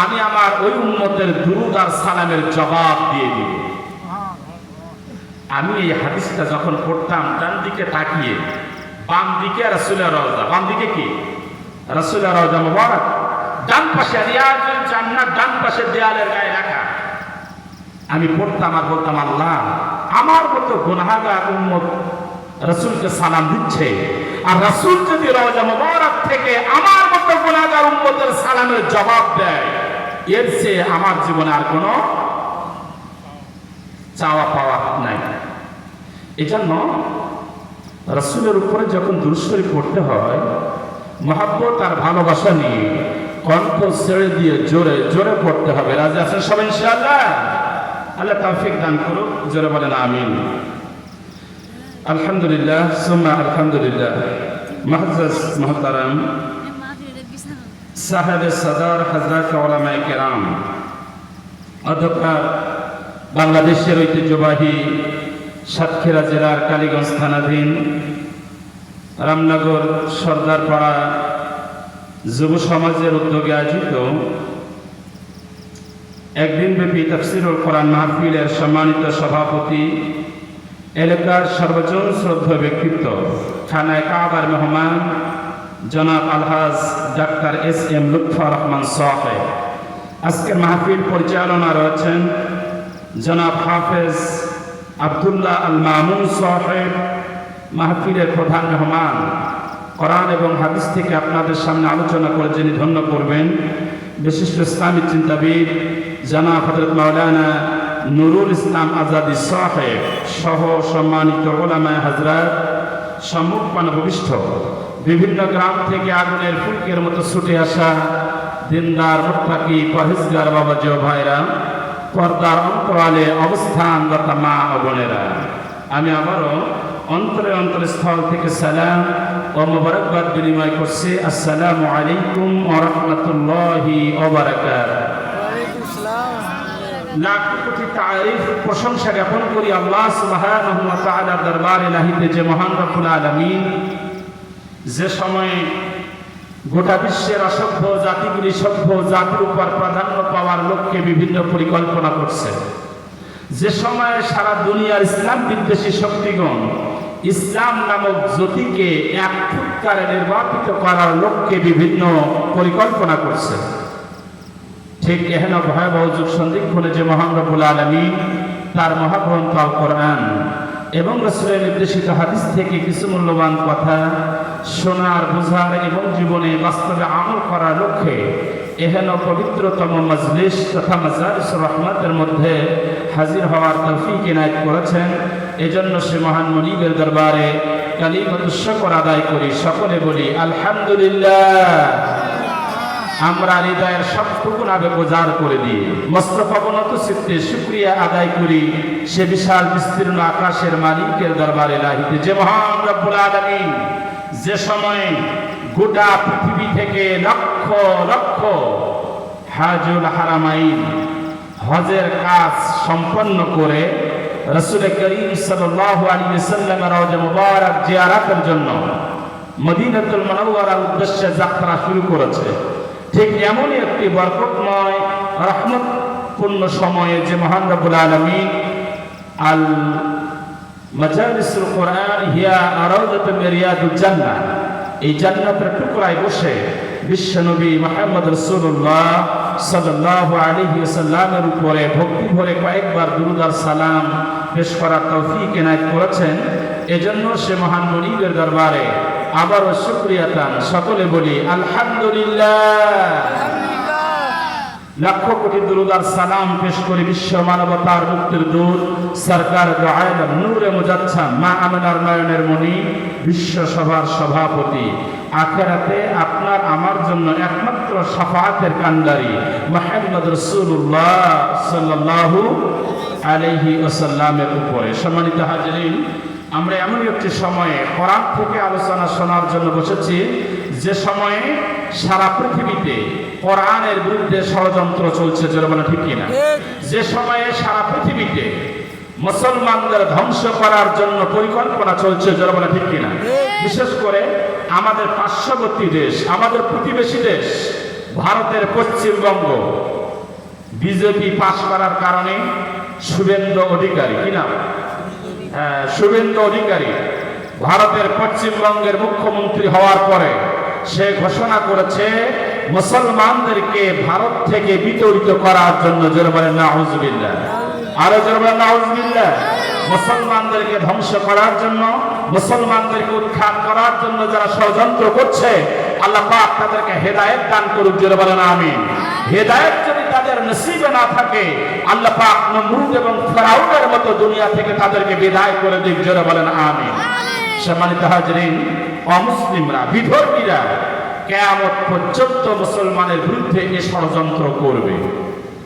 A: আমি আমার ওই উম্মতের দুরূদ আর সালামের জবাব দিয়ে দিব। আমি এই হাদিসটা যখন পড়তাম, ডান দিকে তাকিয়ে, বাম দিকে রাসূলের রওজা, বাম দিকে কি? রাসূলের রওজা মুবারক, ডান পাশে রিয়াজুল জান্নাহ, ডান পাশে দেয়ালের গায়ে লেখা। আমি পড়তাম আর বলতাম, আল্লাহ, আমার মতো গুনাহগার উম্মত রাসূলকে সালাম দিচ্ছে, আর রাসূল যদি রওজা মুবারক থেকে আমার মতো গুনাহগার উম্মতের সালামের জবাব দেয়, এর চেয়ে আমার জীবনে আর কোনো চাওয়া পাওয়া নাই। এজন্য রাসূলের উপরে যখন দুরূদ শরীফ পড়তে হয়, মহব্বত আর ভালোবাসা নিয়ে কণ্ঠ ছেড়ে দিয়ে জোরে জোরে পড়তে হবে। রাজি আছেন সবাই ইনশাআল্লাহ? আল্লাহ তৌফিক দান করুক, জোরে বলেন আমিন। আলহামদুলিল্লাহ সুম্মা আলহামদুলিল্লাহ। মুআজ্জাজ মুহতারাম সাহেবে সদর হযরত উলামায়ে কেরাম, অধ্যক্ষ বাংলাদেশের ঐতিহ্যবাহী সাতক্ষীরা জেলার কালীগঞ্জ থানাধীন রামনগর সর্দারপাড়া যুব সমাজের উদ্যোগে আয়োজিত একদিনব্যাপী তাফসীরুল কোরআন মাহফিলের সম্মানিত সভাপতি, এলাকার সর্বজন শ্রদ্ধেয় ব্যক্তিত্ব, খানায়ে কাবার মেহমান জনাব আলহাজ ডাক্তার এস.এম. লুৎফর রহমান সাহেব। আজকের মাহফিল পরিচালনা রয়েছেন জনাব হাফেজ আব্দুল্লাহ আল মামুন সাহেব। মাহফিলের প্রধান মেহমান, কোরআন এবং হাদিস থেকে আপনাদের সামনে আলোচনা করে যিনি ধন্য করবেন, বিশিষ্ট ইসলামী চিন্তাবিদ জনাব হযরত মাওলানা নুরুল ইসলাম আজাদি সাহেব সহ সম্মানিত উলামায়ে হযরত, সম্মুখপান ভূমিষ্ঠ বিভিন্ন গ্রাম থেকে আগুনের ফুলকের মতো ছুটে আসা দিনদার মুত্তাকি পরহেজগার বাবাজি ও ভাইরা, পর্দার অন্তরালে অবস্থানরত মা ও বোনেরা, আমি আবারও অন্তরে অন্তরস্থল থেকে সালাম ও মোবারকবাদ বিনিময় করছি। আসসালামু আলাইকুম ওয়া রাহমাতুল্লাহি ওয়া বারাকাতুহু।
B: ওয়ালাইকুম আসসালাম।
A: লাখ কোটি তারিফ প্রশংসা জ্ঞাপন করি আল্লাহ সুবহানাহু ওয়া তাআলার দরবারে লাহিতে, যে মহান রব্বুল আলামিন যে সময়ে গোটা বিশ্বের অসভ্য জাতিগুলি সভ্য জাতির উপর প্রাধান্য পাওয়ার লক্ষ্যে বিভিন্ন পরিকল্পনা করছে, যে সময়ে সারা দুনিয়ার ইসলাম বিদ্বেষী শক্তিগণ ইসলাম নামক জ্যোতিকে এক ফুৎকারে নির্বাপিত করার লক্ষ্যে বিভিন্ন পরিকল্পনা করছে, ঠিক এহেন ভয়াবহ যুগ সন্ধিক্ষণে যে মহান রব্বুল আলামিন তার মহাগ্রন্থ আল কোরআন এবং রাসূলের নির্দেশিত হাদিস থেকে কিছু মূল্যবান কথা শোনার, বোঝার এবং জীবনে বাস্তবে আমল করার লক্ষ্যে এহেন পবিত্রতম মজলিস তথা মাজালিসুর রহমতের মধ্যে হাজির হওয়ার তৌফিক ইনায়েত করেছেন। এজন্য সে মহান মুনিবের দরবারে কালিমাতুশ শুকর আদায় করি, সকলে বলি আলহামদুলিল্লাহ। আমরা হৃদয়ের সবটুকু আবেগোজার করে দিয়ে মস্তক অবনত চিত্তে শুকরিয়া আদায় করি সে বিশাল বিস্তীর্ণ আকাশের মালিকের দরবারে লাহিতে, যে মহান রব্বুল আলামিন যে সময়ে গোটা পৃথিবী থেকে লক্ষ লক্ষ হাজুল হারামাইন হজের কাজ সম্পন্ন করে রাসূল করিম সাল্লাল্লাহু আলাইহি ওয়াসাল্লামের রওজা মুবারক জিয়ারতের জন্য মদিনাতুল মুনাওয়ারার উদ্দেশ্যে যাত্রা শুরু করেছে, ঠিক এমনই একটি বরকতময় রহমতপূর্ণ সময়ে যে মহান রব্বুল আলামিন আল মাজালিসুল কোরআন হিয়া আরাউদাতু মিন রিয়াদুল জান্নাহ, এই জান্নাতের টুকরায় বসে বিশ্বনবী মুহাম্মদ রাসূলুল্লাহ সাল্লাল্লাহু আলাইহি ওয়াসাল্লামের উপরে ভক্তি ভরে কয়েকবার দুরূদ আর সালাম পেশ করার তৌফিক ইনায়েত করেছেন। এজন্য সে মহান মুনিবের দরবারে আবারও শুকরিয়া তান, সকলে বলি আলহামদুলিল্লাহ। লাখ কোটি দুরূদ আর সালাম পেশ করে বিশ্ব মানবতার মুক্তির দূত সরকার দো আলম নূরে মুজাচ্ছাম মা আমিনার নয়নের মণি বিশ্ব সভার সভাপতি, আখিরাতে আপনার আমার জন্য একমাত্র শাফাআতের কান্ডারি মুহাম্মদ রাসূলুল্লাহ সাল্লাল্লাহু আলাইহি ওয়াসাল্লামের উপরে। সম্মানিত হাজিরিন, আমরা এমন একটি সময়ে কোরআন থেকে আলোচনা শোনার জন্য বসেছি যে সময়ে সারা পৃথিবীতে কোরআনের বিরুদ্ধে ষড়যন্ত্র চলছে, যারা বলে ঠিক কিনা? যে সময়ে সারা পৃথিবীতে মুসলমানদের ধ্বংস করার জন্য পরিকল্পনা চলছে, যারা বলে ঠিক কিনা? বিশেষ করে আমাদের পার্শ্ববর্তী দেশ, আমাদের প্রতিবেশী দেশ ভারতের পশ্চিমবঙ্গ, বিজেপি পাশ করার কারণে শুভেন্দু অধিকারী, কি নাম? শুভেন্দু অধিকারী ভারতের পশ্চিমবঙ্গের মুখ্যমন্ত্রী হওয়ার পরে সে ঘোষণা করেছে মুসলমানদেরকে ভারত থেকে বিতাড়িত করার জন্য, জোরে বলেন নাউজুবিল্লাহ, আরো জোরে বলেন নাউজুবিল্লাহ। মুসলমানদেরকে ধ্বংস করার জন্য, মুসলমানদেরকে উৎখাত করার জন্য যারা ষড়যন্ত্র করছে, আল্লাহ পাক তাদেরকে হেদায়েত দান করুক, জোরে বলেন আমিন। হেদায়েত যদি তাদের নসিবে না থাকে, আল্লাহ পাক নমরুদ এবং ফিরআউনের মতো দুনিয়া থেকে তাদেরকে বিদায় করে দিক, জোরে বলেন আমিন। সম্মানিত হাজিরিন, অমুসলিমরা, বিধর্মীরা কিয়ামত পর্যন্ত মুসলমানের বিরুদ্ধে এ ষড়যন্ত্র করবে,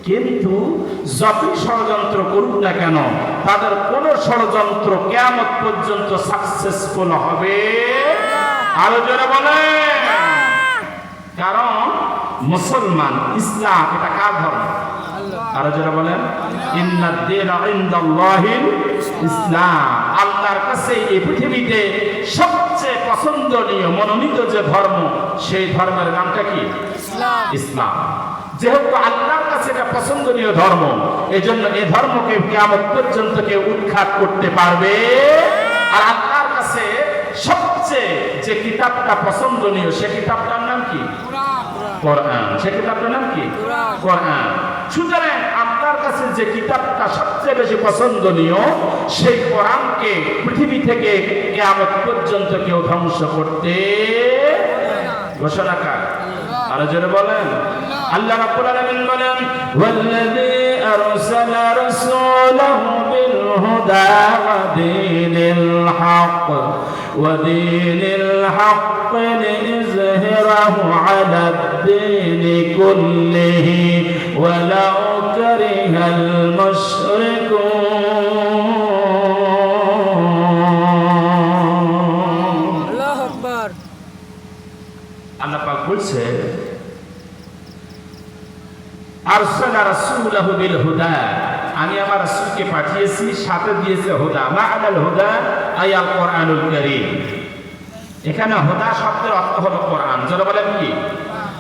A: কিন্তু যতই ষড়যন্ত্র করুক না কেন তাদের কোন ষড়যন্ত্র কিয়ামত পর্যন্ত সাকসেসফুল হবে, আরো জোরে বলেন। কারণ মুসলমান, ইসলাম এটা কার ধর্ম? আরো যারা বলেন ইন্নাদ-দীনা ইনদাল্লাহিল ইসলাম। আল্লাহর কাছে এই পৃথিবীতে সবচেয়ে পছন্দনীয় মনোনীত যে ধর্ম, সেই ধর্মের নামটা কি? ইসলাম। ইসলাম যেহেতু আল্লাহর কাছে এটা পছন্দনীয় ধর্ম, এজন্য এই ধর্মকে কিয়ামত পর্যন্ত কেউ উৎখাত করতে পারবে। আর আল্লাহর কাছে সবচেয়ে যে কিতাবটা পছন্দনীয়, সে কিতাবটার নাম কি? কোরআন। সে কিতাবটার নাম কি? কোরআন। সুতরাং আপনার কাছে যে কিতাবটা সবচেয়ে বেশি পছন্দনীয়, সেই কোরআনকে পৃথিবী থেকে কিয়ামত পর্যন্ত কেউ ধ্বংস করতে ঘোষণা কার? আর জোরে বলেন আল্লাহ রাব্বুল আলামিন বলেন ওয়াল্লাযী আরসালা রাসূলাহু বিল হুদা ওয়া দীনিল হক ওয়া দীনিল হক লিইযহিরাহু আলাদ-দীনি কুল্লিহি ওয়ালাউ কারিহাল মুশরিকুন।
B: আল্লাহু আকবার।
A: আল্লাহ পাক বলছে আরসালা রাসূলাহু বিল হুদা, আমি আমার রাসূলকে পাঠিয়েছি, সাথে দিয়েছে হুদা। মা'আল হুদা আল কোরআনুল কারীম। এখানে হুদা শব্দের অর্থ হলো কোরআন। যারা বলেন কি?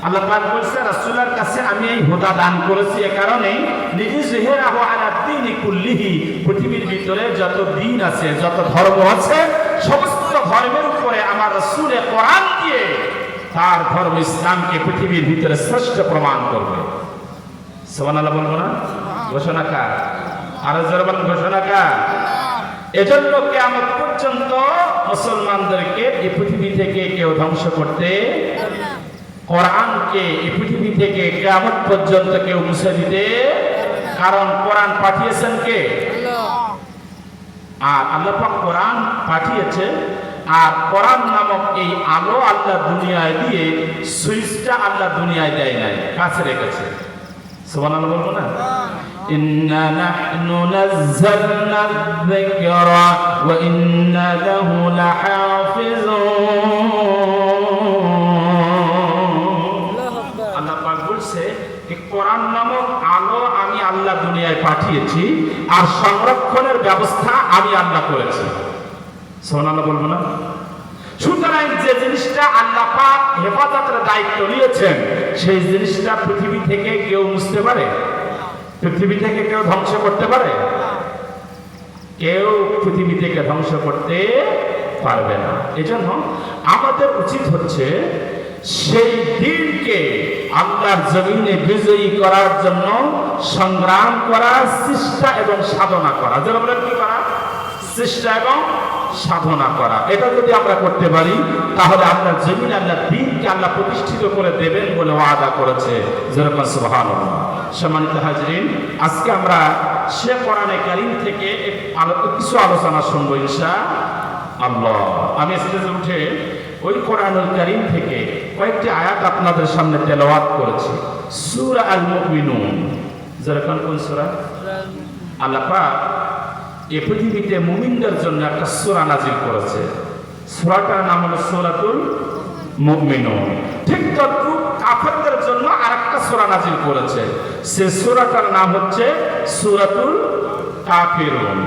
A: আল্লাহ পাক বলছে রাসূলের কাছে আমি এই হুদা দান করেছি এই কারণে লিইযহিরাহু আলাদ-দীনি কুল্লিহি, পৃথিবীর ভিতরে যত দিন আছে, যত ধর্ম আছে, সমস্ত ধর্মের উপরে আমার রাসূল কোরআন দিয়ে তার ধর্ম ইসলামকে পৃথিবীর ভিতরে শ্রেষ্ঠ প্রমাণ করবে। সুবহানাল্লাহ বলবো না? ঘোষণা কার? আরো জোরে বলেন ঘোষণা কার? এজন্য কিয়ামত পর্যন্ত মুসলমানদেরকে এই পৃথিবী থেকে কেউ ধ্বংস করতে, কোরআনকে এই পৃথিবী থেকে কিয়ামত পর্যন্ত কেউ মুছে দিতে, কারণ কোরআন পাঠিয়েছেন কে? আর আল্লাহ পাক কোরআন পাঠিয়েছে। আর কোরআন নামক এই আলো আল্লাহ দুনিয়ায় দিয়ে, সুইচটা আল্লাহ দুনিয়ায় দেয় নাই, কাছে রেখেছে। সুবহানাল্লাহ বলবো না? ইন্না নাহনু নাযালনা যিকরা ওয়া ইন্না লাহু লাহাফিজুন। আল্লাহ পাক বলছে এই কোরআন নামক আলো আমি আল্লাহ দুনিয়ায় পাঠিয়েছি, আর সংরক্ষণের ব্যবস্থা আমি আল্লাহ করেছি। সুবহানাল্লাহ বলবো না? সুতরাং যে জিনিসটা আল্লাহ পাক হেফাজতের দায়িত্ব নিয়েছেন, সেই জিনিসটা পৃথিবী থেকে কেউ মুছতে পারে? পৃথিবী থেকে কেউ ধ্বংস করতে পারে? কেউ পৃথিবী থেকে ধ্বংস করতে পারবে না। এজন্য আমাদের উচিত হচ্ছে সেই দিনকে আল্লাহর জমিনে বিজয়ী করার জন্য সংগ্রাম করা, চেষ্টা এবং সাধনা করা। যারা বলেন কি করা? চেষ্টা এবং সাধনা করা। এটা যদি আমরা করতে পারি তাহলে আপনার জমিন আল্লাহ দ্বীনকে আল্লাহ প্রতিষ্ঠিত করে দেবেন বলে ওয়াদা করেছে। যেরকম সুবহানাল্লাহ। সম্মানিত হাজরিন, আজকে আমরা সে কোরআনে কারীম থেকে কিছু আলোচনা শুনবো ইনশাআল্লাহ। আমি স্টেজে উঠে ওই কোরআনুল কারীম থেকে কয়েকটি আয়াত আপনাদের সামনে তেলাওয়াত করেছি। সূরা আল মুমিনুন। যেরকম কোন সূরা? আল্লাহ পাক এই পৃথিবীতে মুমিনদের জন্য একটা সূরা নাজিল করেছে। সূরাটার নাম হলো সূরাতুল মুমিনুন। ঠিক তদ্রূপ কাফেরদের জন্য আরেকটা সূরা নাজিল করেছে। সে সূরাটার নাম হচ্ছে সূরাতুল কাফিরুন।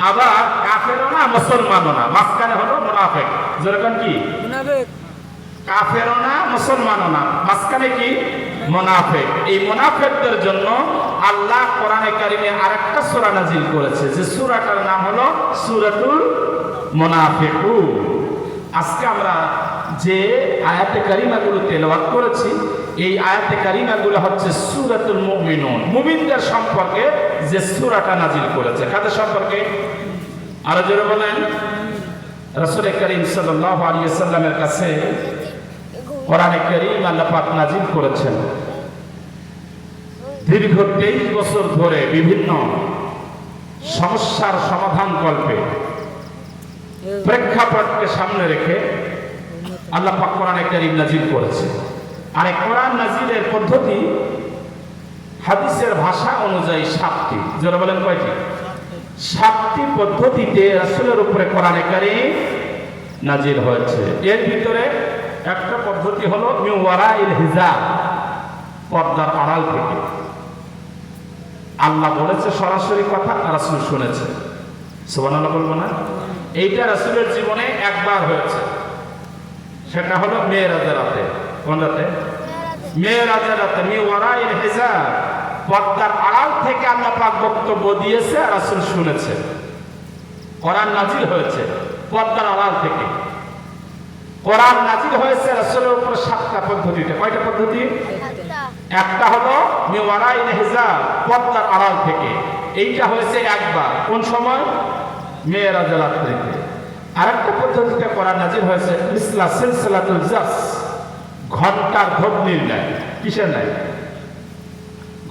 A: আবার কাফেরও না মুসলমানও না, মাঝখানে হলো মুনাফিক। যেরকম কি
B: মুনাফিক,
A: কাফেরও না মুসলমানও না, মাঝখানে কি মুনাফিক। এই মুনাফিকদের জন্য আল্লাহ কোরআনে কারিমে আরেকটা সূরা নাজিল করেছে, যে সূরাটার নাম হলো সূরাতুল মুনাফিকুন। আজকে আমরা যে আয়াতে কারিমাগুলো তেলাওয়াত করেছি, এই আয়াতে কারিমাগুলো হচ্ছে সূরাতুল মুমিনুন, মুমিনদের সম্পর্কে যে সূরাটা নাজিল করেছে। কাদের সম্পর্কে? আরো জোরে বলেন। রাসূল করিম সাল্লাল্লাহু আলাইহি ওয়াসাল্লামের কাছে কোরআনে কারীম আল্লাহ পাক নাজিল করেছেন। দীর্ঘ 23 বছর ধরে বিভিন্ন সমস্যার সমাধান কল্পে প্রেক্ষাপটকে সামনে রেখে আল্লাহ পাক কোরআনে কারীম নাজিল করেছে। আর এই কোরআন নাজিলের পদ্ধতি হাদিসের ভাষা অনুযায়ী 7টি। যারা বলেন কয়টি? 7টি পদ্ধতিতে রাসূলের উপরে কোরআনে কারীম নাজিল হয়েছে। এর ভিতরে একটা পদ্ধতি হলো মিন ওয়ারাইল হিজাব, পর্দার আড়াল থেকে। আল্লাহ বলেছে সরাসরি কথা, রাসূল শুনেছে। সুবহানাল্লাহ বলবো না? এইটা রাসূলের জীবনে একবার হয়েছে, সেটা হলো মেরাজের রাতে। কোন রাতে? মেরাজের রাতে। মিন ওয়ারাইল হিজাব, পর্দার আড়াল থেকে আল্লাহ পাক বক্তব্য দিয়েছে, রাসূল শুনেছে। কোরআন নাজিল হয়েছে পর্দার আড়াল থেকে। কোরআন নাজিল হয়েছে রাসূলের উপর 7টা পদ্ধতিতে। কয়টা পদ্ধতি? একটা হলো মিন ওয়ারাইল হিজাব, পর্দার আড়াল থেকে। এইটা হয়েছে একবার। কোন সময়? মেরাজের রাতে। আরেকটা পদ্ধতিতে কোরআন নাজিল হয়েছে মিসলা সিলসিলাতুল জাস, ঘন্টার ধ্বনির ন্যায়। কিসের ন্যায়?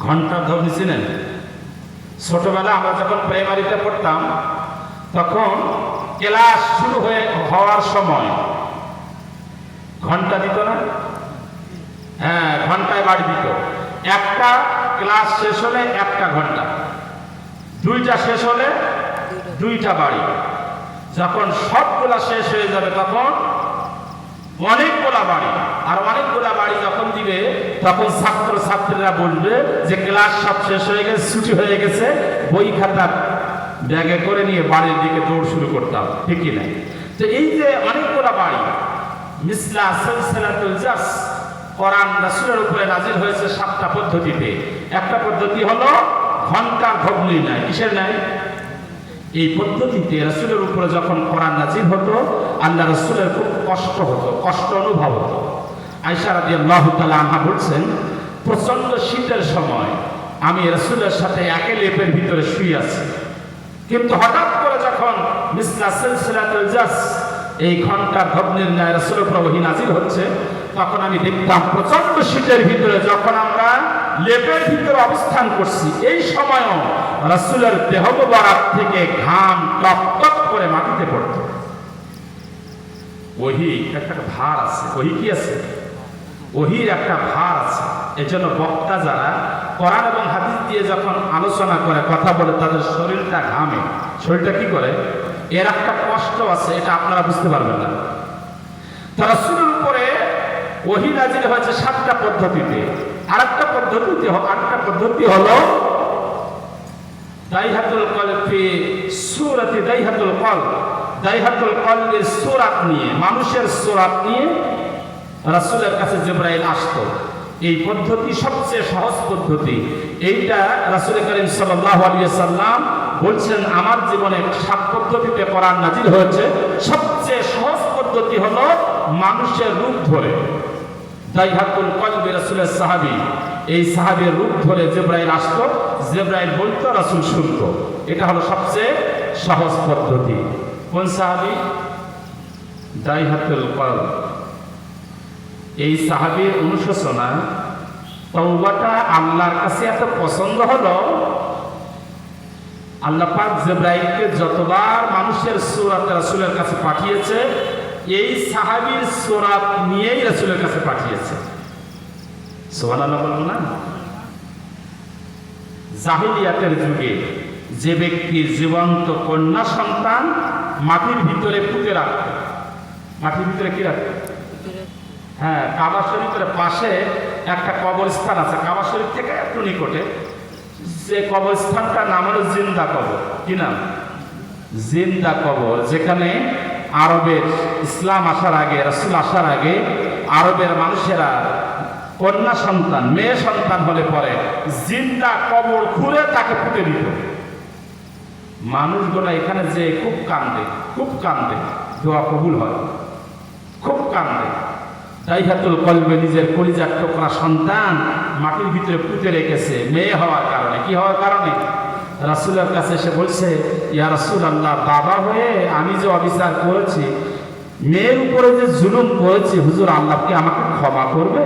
A: ঘন্টার ধ্বনি চিনেন? ছোটবেলা আমরা যখন প্রাইমারিতে পড়তাম, তখন ক্লাস শুরু হওয়ার সময় ঘন্টা দিত না? হ্যাঁ, ঘন্টায় বাড়ি দিত। একটা ক্লাস শেষ হলে একটা ঘন্টা, 2টা শেষ হলে 2টা বাড়ি। যখন সবগুলা শেষ হয়ে যাবে তখন অনেকগুলা বাড়ি। আর অনেকগুলা বাড়ি যখন দিবে তখন ছাত্র ছাত্রীরা বলবে যে ক্লাস সব শেষ হয়ে গেছে, ছুটি হয়ে গেছে, বই খাতা ব্যাগে করে নিয়ে বাড়ির দিকে দৌড় শুরু করতাম। ঠিক কি না? তো এই যে অনেকগুলা বাড়ি, মিসলা সিলসিলাতুল জাস, কোরআন রাসূলের উপরে নাজিল হয়েছে 7টা পদ্ধতিতে। একটা পদ্ধতি হলো ঘন্টার ধ্বনি নাই। কিসের নাই? এই পদ্ধতিতে রাসূলের উপরে যখন কোরআন নাজিল হতো, আল্লাহ রাসূলের খুব কষ্ট হতো, কষ্ট অনুভব হতো। আয়েশা রাদিয়াল্লাহু তাআলা আনহা বলছেন, প্রচন্ড শীতের সময় আমি রাসূলের সাথে একই লেপের ভিতরে শুয়ে আছি, কিন্তু হঠাৎ করে যখন মিসলা সিলসিলাতুল জাস, এই ঘন্টার ধ্বনির ন্যায় রাসূলের উপর ওহী নাজিল হচ্ছে, তখন আমি দেখতাম প্রচন্ড শীতের ভিতরে যখন আমরা লেপের ভিতরে অবস্থান করছি, এই সময়ও রাসূলের দেহ মোবারক থেকে ঘাম টপ টপ করে মাটিতে পড়ত। ওহী একটা ভার আছে। ওহী কি আছে? ওহীর একটা ভার আছে। এজন্য বক্তা যারা কোরআন এবং হাদিস দিয়ে যখন আলোচনা করে, কথা বলে, তাদের শরীরটা ঘামে। শরীরটা কি করে? এর একটা কষ্ট আছে, এটা আপনারা বুঝতে পারবেন না। তো রাসূলের উপরে ওহী নাজিল হয়েছে 7টা পদ্ধতিতে। আরেকটা পদ্ধতি হলো দাইহাতুল কলবি, সূরাতি দাইহাতুল কলব। দাইহাতুল কলবের সূরাত নিয়ে, মানুষের সূরাত নিয়ে রাসূলের কাছে জিবরাইল আসতো। এই পদ্ধতি সবচেয়ে সহজ পদ্ধতি। এইটা রাসূল করিম সাল্লাল্লাহু আলাইহি ওয়াসাল্লাম বলছেন, আমার জীবনে 7 পদ্ধতিতে কোরআন নাজিল হয়েছে, সবচেয়ে সহজ পদ্ধতি হলো মানুষের রূপ ধরে। দাইহাতুল কলবি, রাসূলের সাহাবী, এই সাহাবীর রূপ ধরে জিবরাইল আসতো, জিবরাইল বলতো, রাসূল শুনতো। এটা হলো সবচেয়ে সহজ পদ্ধতি। কোন সাহাবী? দাইহাতুল কলব। এই সাহাবীর অনুশোচনা, তওবাটা আল্লাহর কাছে এত পছন্দ হলো, আল্লাহ পাক জিবরাইলকে যতবার মানুষের সূরাত রাসূলের কাছে পাঠিয়েছে, এই সাহাবীর সূরাত নিয়েই রাসূলের কাছে পাঠিয়েছে। সুবহানাল্লাহ বলবো না? জাহিলিয়াতের যুগে যে ব্যক্তির জীবন্ত কন্যা সন্তান মাটির ভিতরে পুঁতে রাখত, মাটির ভিতরে কি রাখত? হ্যাঁ, কাবা শরীফের পাশে একটা কবরস্থান আছে, কাবা শরীফ থেকে একটু নিকটে। যে কবরস্থানটার নাম হলো জিন্দা কবর। কি নাম? জিন্দা কবর। যেখানে আরবের, ইসলাম আসার আগে, রাসূল আসার আগে আরবের মানুষেরা কন্যা সন্তান, মেয়ে সন্তান হলে পরে জিন্দা কবর খুঁড়ে তাকে পুঁতে দিত। মানুষগুলো এখানে যে খুব কান্দে, খুব কান্দে, দোয়া কবুল হয়, খুব কান্দে। দাইহাতুল কলবে নিজের কলিজার টুকরা সন্তান মাটির ভিতরে পুঁতে রেখেছে মেয়ে হওয়ার কারণে। কি হওয়ার কারণে? রাসূলের কাছে এসে বলছে, ইয়া রাসূলুল্লাহ, বাবা হয়ে আমি যে অবিচার করেছি, মেয়ের উপরে যে জুলুম করেছি, হুজুর আল্লাহ কি আমাকে ক্ষমা করবে?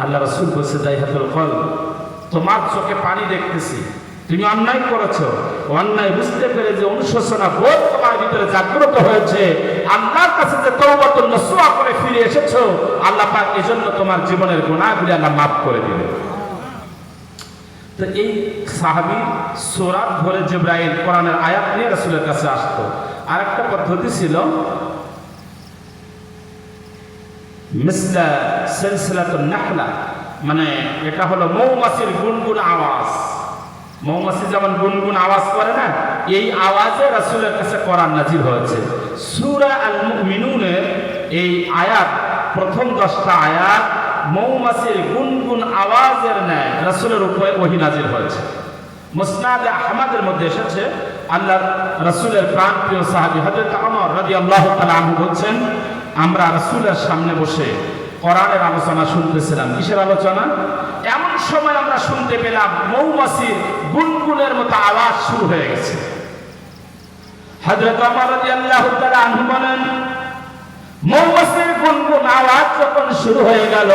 A: আল্লাহ রাসূল বলছে, দাইহাতুল কলব, তোমার চোখে পানি দেখতেছি, তুমি অন্যায় করেছো, অন্যায় বুঝতে পেরে যে অনুশোচনা বোধ তোমার ভিতরে জাগ্রত হয়েছে, আল্লাহর কাছে যে তওবাতুন নসুহা করে ফিরে এসেছো, আল্লাহ পাক এজন্য তোমার জীবনের গুনাহগুলি আল্লাহ মাফ করে দিবে। তো এই সাহাবী সূরাত ধরে জিবরাইল কোরআনের আয়াত নিয়ে রাসূলের কাছে আসতো। আরেকটা পদ্ধতি ছিল মিসলা সিলসিলাতুন নাহলা, মানে এটা হলো মৌমাছির গুনগুন আওয়াজ। মৌমাছি যেমন গুনগুন আওয়াজ করে না, এই আওয়াজে রাসূলের কাছে কোরআন নাযিল হয়েছে। সূরা আল মুমিনুনের এই আয়াত, প্রথম 10টা আয়াত মৌমাছির গুনগুন আওয়াজের ন্যায় রাসূলের উপরে ওহী নাযিল হয়েছে। মুসনাদ আহমদের মধ্যে এসেছে, আল্লাহ রাসূলের প্রাণপ্রিয় সাহাবী হযরত ওমর রাদিয়াল্লাহু তাআলা আনহু বলছেন, আমরা রাসূলের সামনে বসে কোরআনের আলোচনা শুনতেছিলাম। কিসের আলোচনা? এমন সময় আমরা শুনতে পেলাম মৌমাছির গুনগুনের মতো আওয়াজ শুরু হয়ে গেছে। হযরত ওমর রাদিয়াল্লাহু তাআলা আনহু বলেন, মৌমাছির গুনগুন আওয়াজ যখন শুরু হয়ে গেল,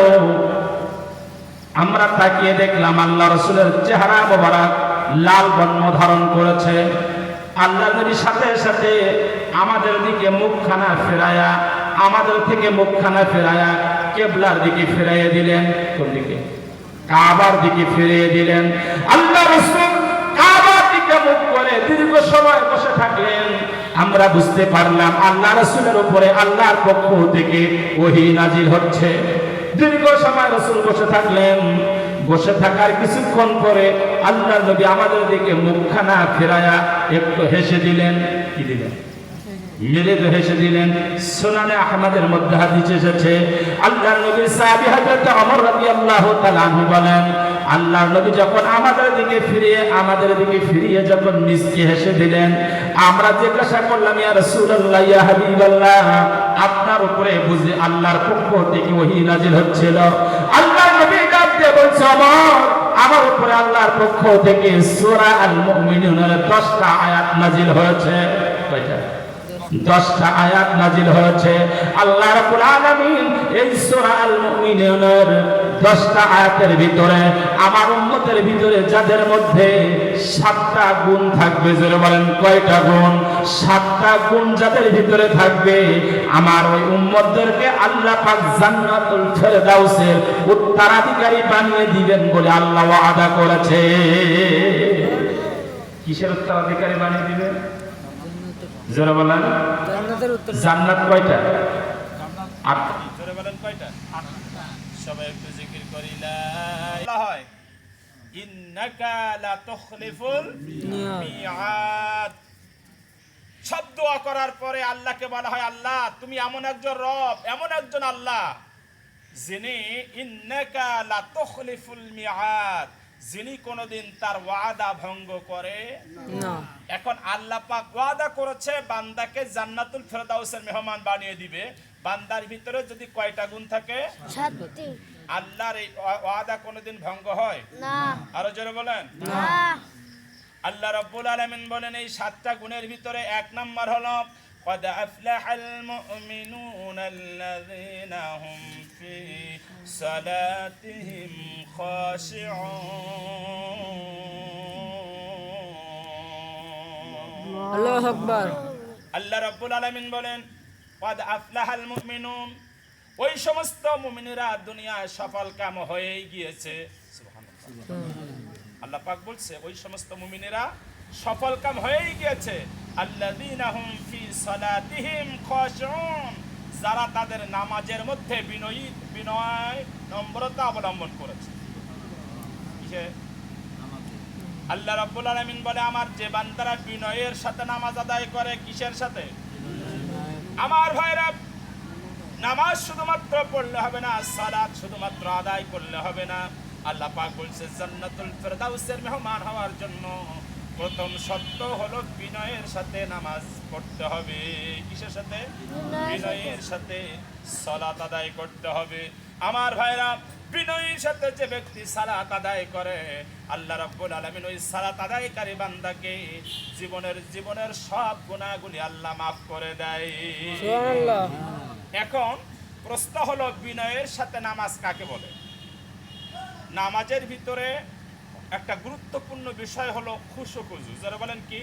A: আমরা তাকিয়ে দেখলাম আল্লাহ রাসূলের চেহারা মোবারক লাল বর্ণ ধারণ করেছে। আল্লাহ নবী সাথে সাথে আমাদের দিকে মুখখানা ফেরায়া, আমাদের থেকে মুখখানা ফেরায়া কিবলার দিকে ফিরিয়ে দিলেন। কোন দিকে? কাবার দিকে ফিরিয়ে দিলেন। আল্লাহ রাসূল কাবার দিকে মুখ করে দীর্ঘ সময় বসে থাকলেন। আমরা বুঝতে পারলাম আল্লাহ রাসূলের উপরে আল্লাহর পক্ষ থেকে ওহী নাযিল হচ্ছে। দীর্ঘ সময় রাসূল বসে থাকলেন। বসে থাকার কিছুক্ষণ পরে আল্লাহ নবী আমাদের দিকে মুখখানা ফেরায়া একটু হেসে দিলেন। কি দিলেন? মৃদু হেসে দিলেন। সুনানে আহমদের মধ্যে হাদিস এসেছে, আল্লাহর নবীর সাহাবী হযরত ওমর রাদিয়াল্লাহু তাআলা আনহু বলেন, আল্লাহর নবী যখন আমাদের দিকে ফিরিয়ে যখন মিষ্টি হেসে দিলেন, আমরা জিজ্ঞাসা করলাম, ইয়া রাসূলুল্লাহ, ইয়া হাবিবাল্লাহ, আপনার উপরে বুঝি আল্লাহর পক্ষ থেকে ওহী নাযিল হচ্ছিল? আল্লাহর নবী ডাক দিয়ে বলছে, ওমর, আমার উপরে আল্লাহর পক্ষ থেকে সূরা আল মুমিনুনের 10টা আয়াত নাযিল হয়েছে। কয়টা? 10টা আয়াত নাযিল হয়েছে। আল্লাহ রাব্বুল আলামিন এই সূরা আল মুমিনুনের 10টা আয়াতের ভিতরে আমার উম্মতের ভিতরে যাদের মধ্যে 7টা গুণ থাকবে, জোরে বলেন কয়টা গুণ? 7টা গুণ যাদের ভিতরে থাকবে, আমার ওই উম্মতদেরকে আল্লাহ পাক জান্নাতুল ফেরদাউসের উত্তরাধিকারী বানিয়ে দিবেন বলে আল্লাহ ওয়াদা করেছে। কিসের উত্তরাধিকারী বানিয়ে দিবেন? জোরে বলেন।
B: জান্নাতের উত্তর।
A: জান্নাত কয়টা?
C: 8টা। জোরে বলেন কয়টা? 8টা। সবাই একটু জিকির করি লা ইলাহা হয়, ইন্নাকা লা তুখলিফুল মিআদ। সব দোয়া করার পরে আল্লাহকে বলা হয়, আল্লাহ তুমি এমন একজন রব, এমন একজন আল্লাহ যিনি ইন্নাকা লা তুখলিফুল মিআদ, যিনি কোনোদিন তার ওয়াদা ভঙ্গ করে
B: না।
C: এখন আল্লাহ পাক ওয়াদা করেছে বান্দাকে জান্নাতুল ফেরদাউসের মেহমান বানিয়ে দিবে। বান্দার ভিতরে যদি কয়টা গুণ থাকে?
D: 7টি।
C: আল্লাহর এই ওয়াদা কোনোদিন ভঙ্গ হয়
D: না।
C: আরো জোরে বলেন।
D: না।
C: আল্লাহ রাব্বুল আলামিন বলেন এই 7টা গুণের ভিতরে 1 নাম্বার হলো قد أفلح المؤمنون الذين هم في صلاتهم خاشعون
B: আল্লাহু আকবার।
C: আল্লাহ রাব্বুল আলামিন বলেন قد أفلح المؤمنون ওই সমস্ত মুমিনেরা দুনিয়ায় সফলকাম হয়ে গিয়েছে। সুবহানাল্লাহ। আল্লাহ পাক বলছে ওই সমস্ত মুমিনেরা সফলকাম হয়ে গিয়েছে আল্লাযীনা হুম ফি সালাতিহিম খাশিউন, যারা তাদের নামাজের মধ্যে বিনয় নম্রতা অবলম্বন করেছে। কিসে? আল্লাহ রাব্বুল আলামিন বলে আমার যে বান্দারা বিনয়ের সাথে নামাজ আদায় করে। কিসের সাথে? আমার ভাইরা, নামাজ শুধুমাত্র পড়লে হবে না, সালাত শুধুমাত্র আদায় করলে হবে না। আল্লাহ পাক বলছে জান্নাতুল ফেরদাউসের মেহমান হওয়ার জন্য প্রথম শর্ত হলো বিনয়ের সাথে নামাজ পড়তে হবে। কিসের সাথে? বিনয়ের সাথে সালাত আদায় করতে হবে। আমার ভাইরা, বিনয়ের সাথে যে ব্যক্তি সালাত আদায় করে আল্লাহ রাব্বুল আলামিন ওই সালাত আদায়কারী বান্দাকে জীবনের সব গুনাহগুলি আল্লাহ মাফ করে দেয়।
B: সুবহানাল্লাহ।
C: এখন প্রশ্ন হলো বিনয়ের সাথে নামাজ কাকে বলে? নামাজের ভিতরে একটা গুরুত্বপূর্ণ বিষয় হলো খুশুখুজু। যারা বলেন কি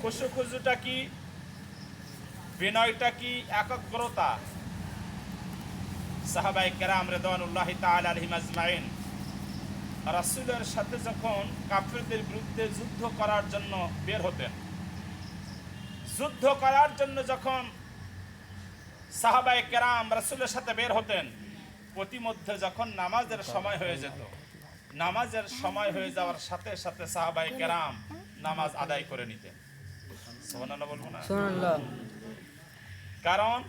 C: খুশুখুজুটা কি? বিনয়টা কি? একাগ্রতা। সাহাবায়ে কেরাম রিদওয়ানুল্লাহি তাআলা আলাইহিম আজমাইন রাসূলের সাথে যখন কাফিরদের বিরুদ্ধে যুদ্ধ করার জন্য বের হতেন, যুদ্ধ করার জন্য যখন সাহাবায়ে কেরাম রাসূলের সাথে বের হতেন, প্রতিমধ্যে যখন নামাজের সময় হয়ে যেত, নামাজের সময় হয়ে যাওয়ার সাথে সাথে সাহাবায়ে কেরাম নামাজ আদায় করে নিতেন। সুবহানাল্লাহ বলবো না?
B: সুবহানাল্লাহ।
C: কারণ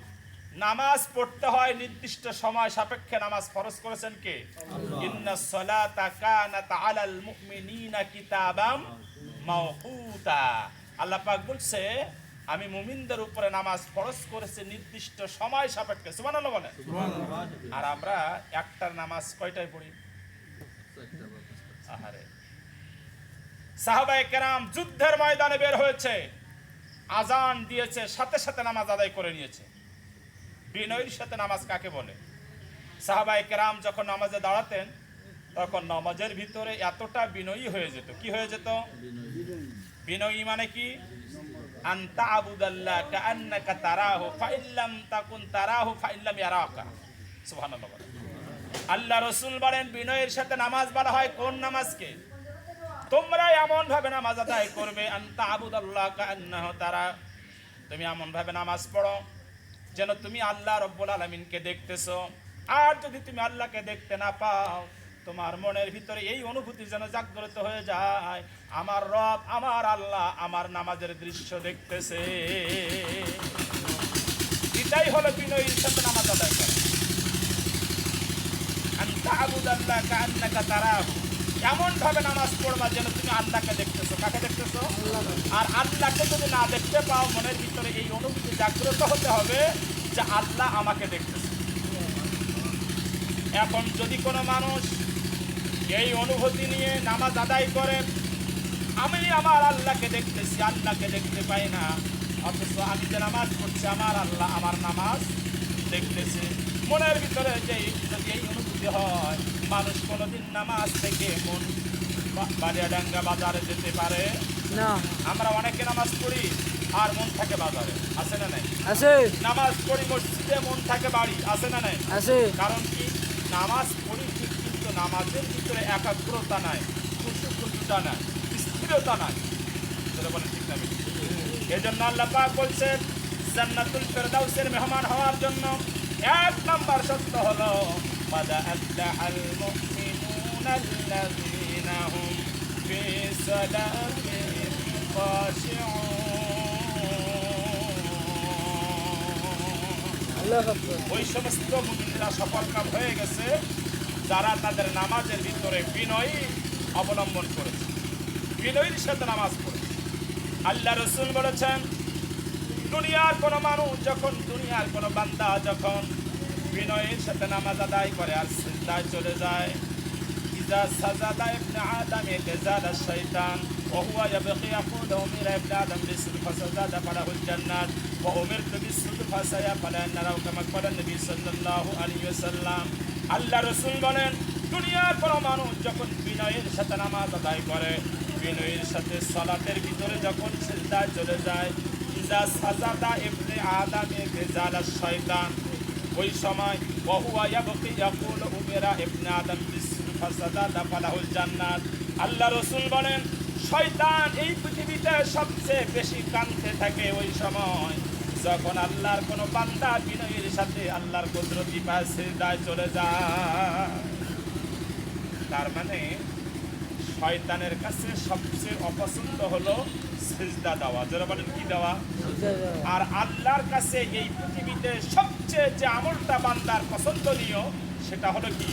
C: নামাজ পড়তে হয় নির্দিষ্ট সময় সাপেক্ষে। নামাজ ফরজ করেছেন কে? ইন্নাস সালাতা কানাত আলাল মুমিনিনা কিতাবাম মাওকুতা। আল্লাহ পাক বলছে আমি মুমিনদের উপরে নামাজ ফরজ করেছি নির্দিষ্ট সময় সাপেক্ষে। সুবহানাল্লাহ বলেন। আর আমরা একটার নামাজ কয়টায় পড়ি? আহারে, সাহাবায়ে কেরাম যুদ্ধের ময়দানে বের হয়েছে, আজান দিয়েছে, সাথে সাথে নামাজ আদায় করে নিয়েছে। বিনয়ের সাথে নামাজ কাকে বলে? সাহাবায়ে কেরাম যখন নামাজে দাঁড়াতেন তখন নামাজের ভিতরে এতটা বিনয়ী হয়ে যেত। কি হয়ে যেত? বিনয়ী মানে কি? আনতা আবুদাল্লাহ কাআন্নাকা তারাহু ফাইল্লাম তাকুন তারাহু ফাইল্লাম ইয়ারাকা। সুবহানাল্লাহ। আল্লাহ রাসূল বলেন বিনয়ের সাথে নামাজ বলা হয় কোন নামাজকে? তোমরা এমন ভাবে নামাজ আদায় করবে আনতা আবুদাল্লাহ কাআন্নাহু তারা, তুমি এমন ভাবে নামাজ পড়ো যেন তুমি আল্লাহ রাব্বুল আলামিনকে দেখতেছো। আর যদি তুমি আল্লাহকে দেখতে না পাও, তোমার মনের ভিতরে এই অনুভূতি যেন জাগ্রত হয়ে যায় আমার রব, আমার আল্লাহ আমার নামাজের দৃশ্য দেখতেছে। এটাই হলো বিনয়ের সাথে নামাজ আদায় করা। আনতা আবুদাল্লাহ কাআন্নাকা তারাহু, এমন ভাবে নামাজ পড়বা যেন তুমি আল্লাহকে দেখতেছো। কাকে দেখতেছো? আর আল্লাহকে যদি না দেখতে পাও, মনের ভিতরে এই অনুভূতি জাগ্রত হতে হবে যে আল্লাহ আমাকে দেখতেছে। এখন যদি কোনো মানুষ এই অনুভূতি নিয়ে নামাজ আদায় করে, আমি আমার আল্লাহকে দেখতেছি, আল্লাহকে দেখতে পাই না, অথচ আমি যে নামাজ পড়ছি আমার আল্লাহ আমার নামাজ দেখতেছে, মনের ভিতরে যে যদি এই অনুভূতি হয়, মানুষ কোনোদিন নামাজ থেকে মন বালিয়াডাঙ্গা বাজারে যেতে পারে
B: না।
C: আমরা অনেকে নামাজ পড়ি আর মন থাকে বাজারে, আছে না নাই?
B: আছে।
C: নামাজ পড়ি মসজিদে, মন থাকে বাড়ি, আছে না নাই?
B: আছে।
C: কারণ কি? নামাজ পড়ি ঠিক, কিন্তু নামাজের ভিতরে একাগ্রতা নাই, খুশুখুশুটা নাই, স্থিরতা নাই। সেটা বলেন ঠিক না? এজন্য আল্লাহ পাক বলছেন জান্নাতুল ফেরদাউসের মেহমান হওয়ার জন্য 1 নাম্বার শর্ত হলো মাদা আফলাহাল মুমিনুনা আল্লাযীনা হুম ফি সালাতিহিম খাশিউন।
B: আল্লাহু আকবার।
C: ওই সমস্ত মুমিনরা সফলকাম হয়ে গেছে যারা তাদের নামাজের ভিতরে বিনয় অবলম্বন করেছে, বিনয়ের সাথে নামাজ পড়েছে। আল্লাহ রাসূল বলেছেন দুনিয়ার কোনো মানুষ যখন, দুনিয়ার কোনো বান্দা যখন বিনয়ের সাথে নামাজ আদায় করে আর সিজদায় চলে যায়, إذا سجد ابن آدم زال الشيطان وهو يبقي يقول أمر ابن آدم بالسجود فسجد فله الجنة وأمرت بالسجود فسيفعل النار كما قال النبي صلى الله عليه وسلم আল্লাহ রাসূল বলেন দুনিয়ার কোনো মানুষ যখন বিনয়ের সাথে নামাজ আদায় করে বিনয়ের সাথে সালাতের ভিতরে যখন সিজদায় চলে যায় ইজা সাজাদা ইবনে আদম জালা শয়তান ওই সময় ওহুয়া ইয়াবকি ইয়াকুল উমিরা ইবনে আদম বিসসুজুদ ফাসাদাদা ফালাহুল জান্নাত আল্লাহ রাসূল বলেন শয়তান এই পৃথিবীতে সবচেয়ে বেশি কাঁদতে থাকে ওই সময় যখন আল্লাহর কোনো বান্দা বিনয়ের সাথে আল্লাহর কুদরতি পায়ে সিজদায় চলে যায়। তার মানে শয়তানের কাছে সবচেয়ে অপছন্দ হলো সিজদা দেওয়া, যারা বলেন কি দেওয়া, আর আল্লাহর কাছে এই পৃথিবীতে সবচেয়ে যে আমলটা বান্দার পছন্দনীয় সেটা হলো কি,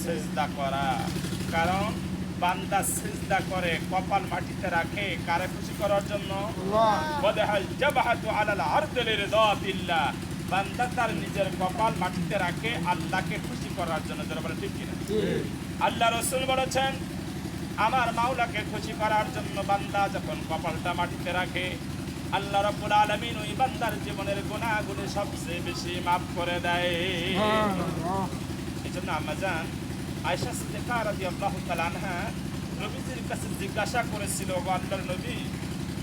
C: সিজদা করা। কারণ বান্দা সিজদা করে কপাল মাটিতে রাখে কারে খুশি করার জন্য, ওয়াদাহাল জাবহাতু আলাল আরদি লিরদাতিল্লাহ, বান্দা তার নিজের কপাল মাটিতে রাখে আল্লাহকে খুশি করার জন্য, যারা বলে ঠিক কিনা। আল্লাহ রাসূল বলেছেন আমার মাওলাকে খুশি করার জন্য বান্দা যখন কপালটা মাটিতে রাখে আল্লাহ রাব্বুল আলামিন ওই বান্দার জীবনের গুনাহগুলো সবচেয়ে বেশি মাফ করে দেয়। এজন্য আম্মাজান আয়েশা সিদ্দিকা রাদিয়াল্লাহু তাআলা আনহা নবীজির কাছে জিজ্ঞাসা করেছিল, ও আল্লাহর নবী,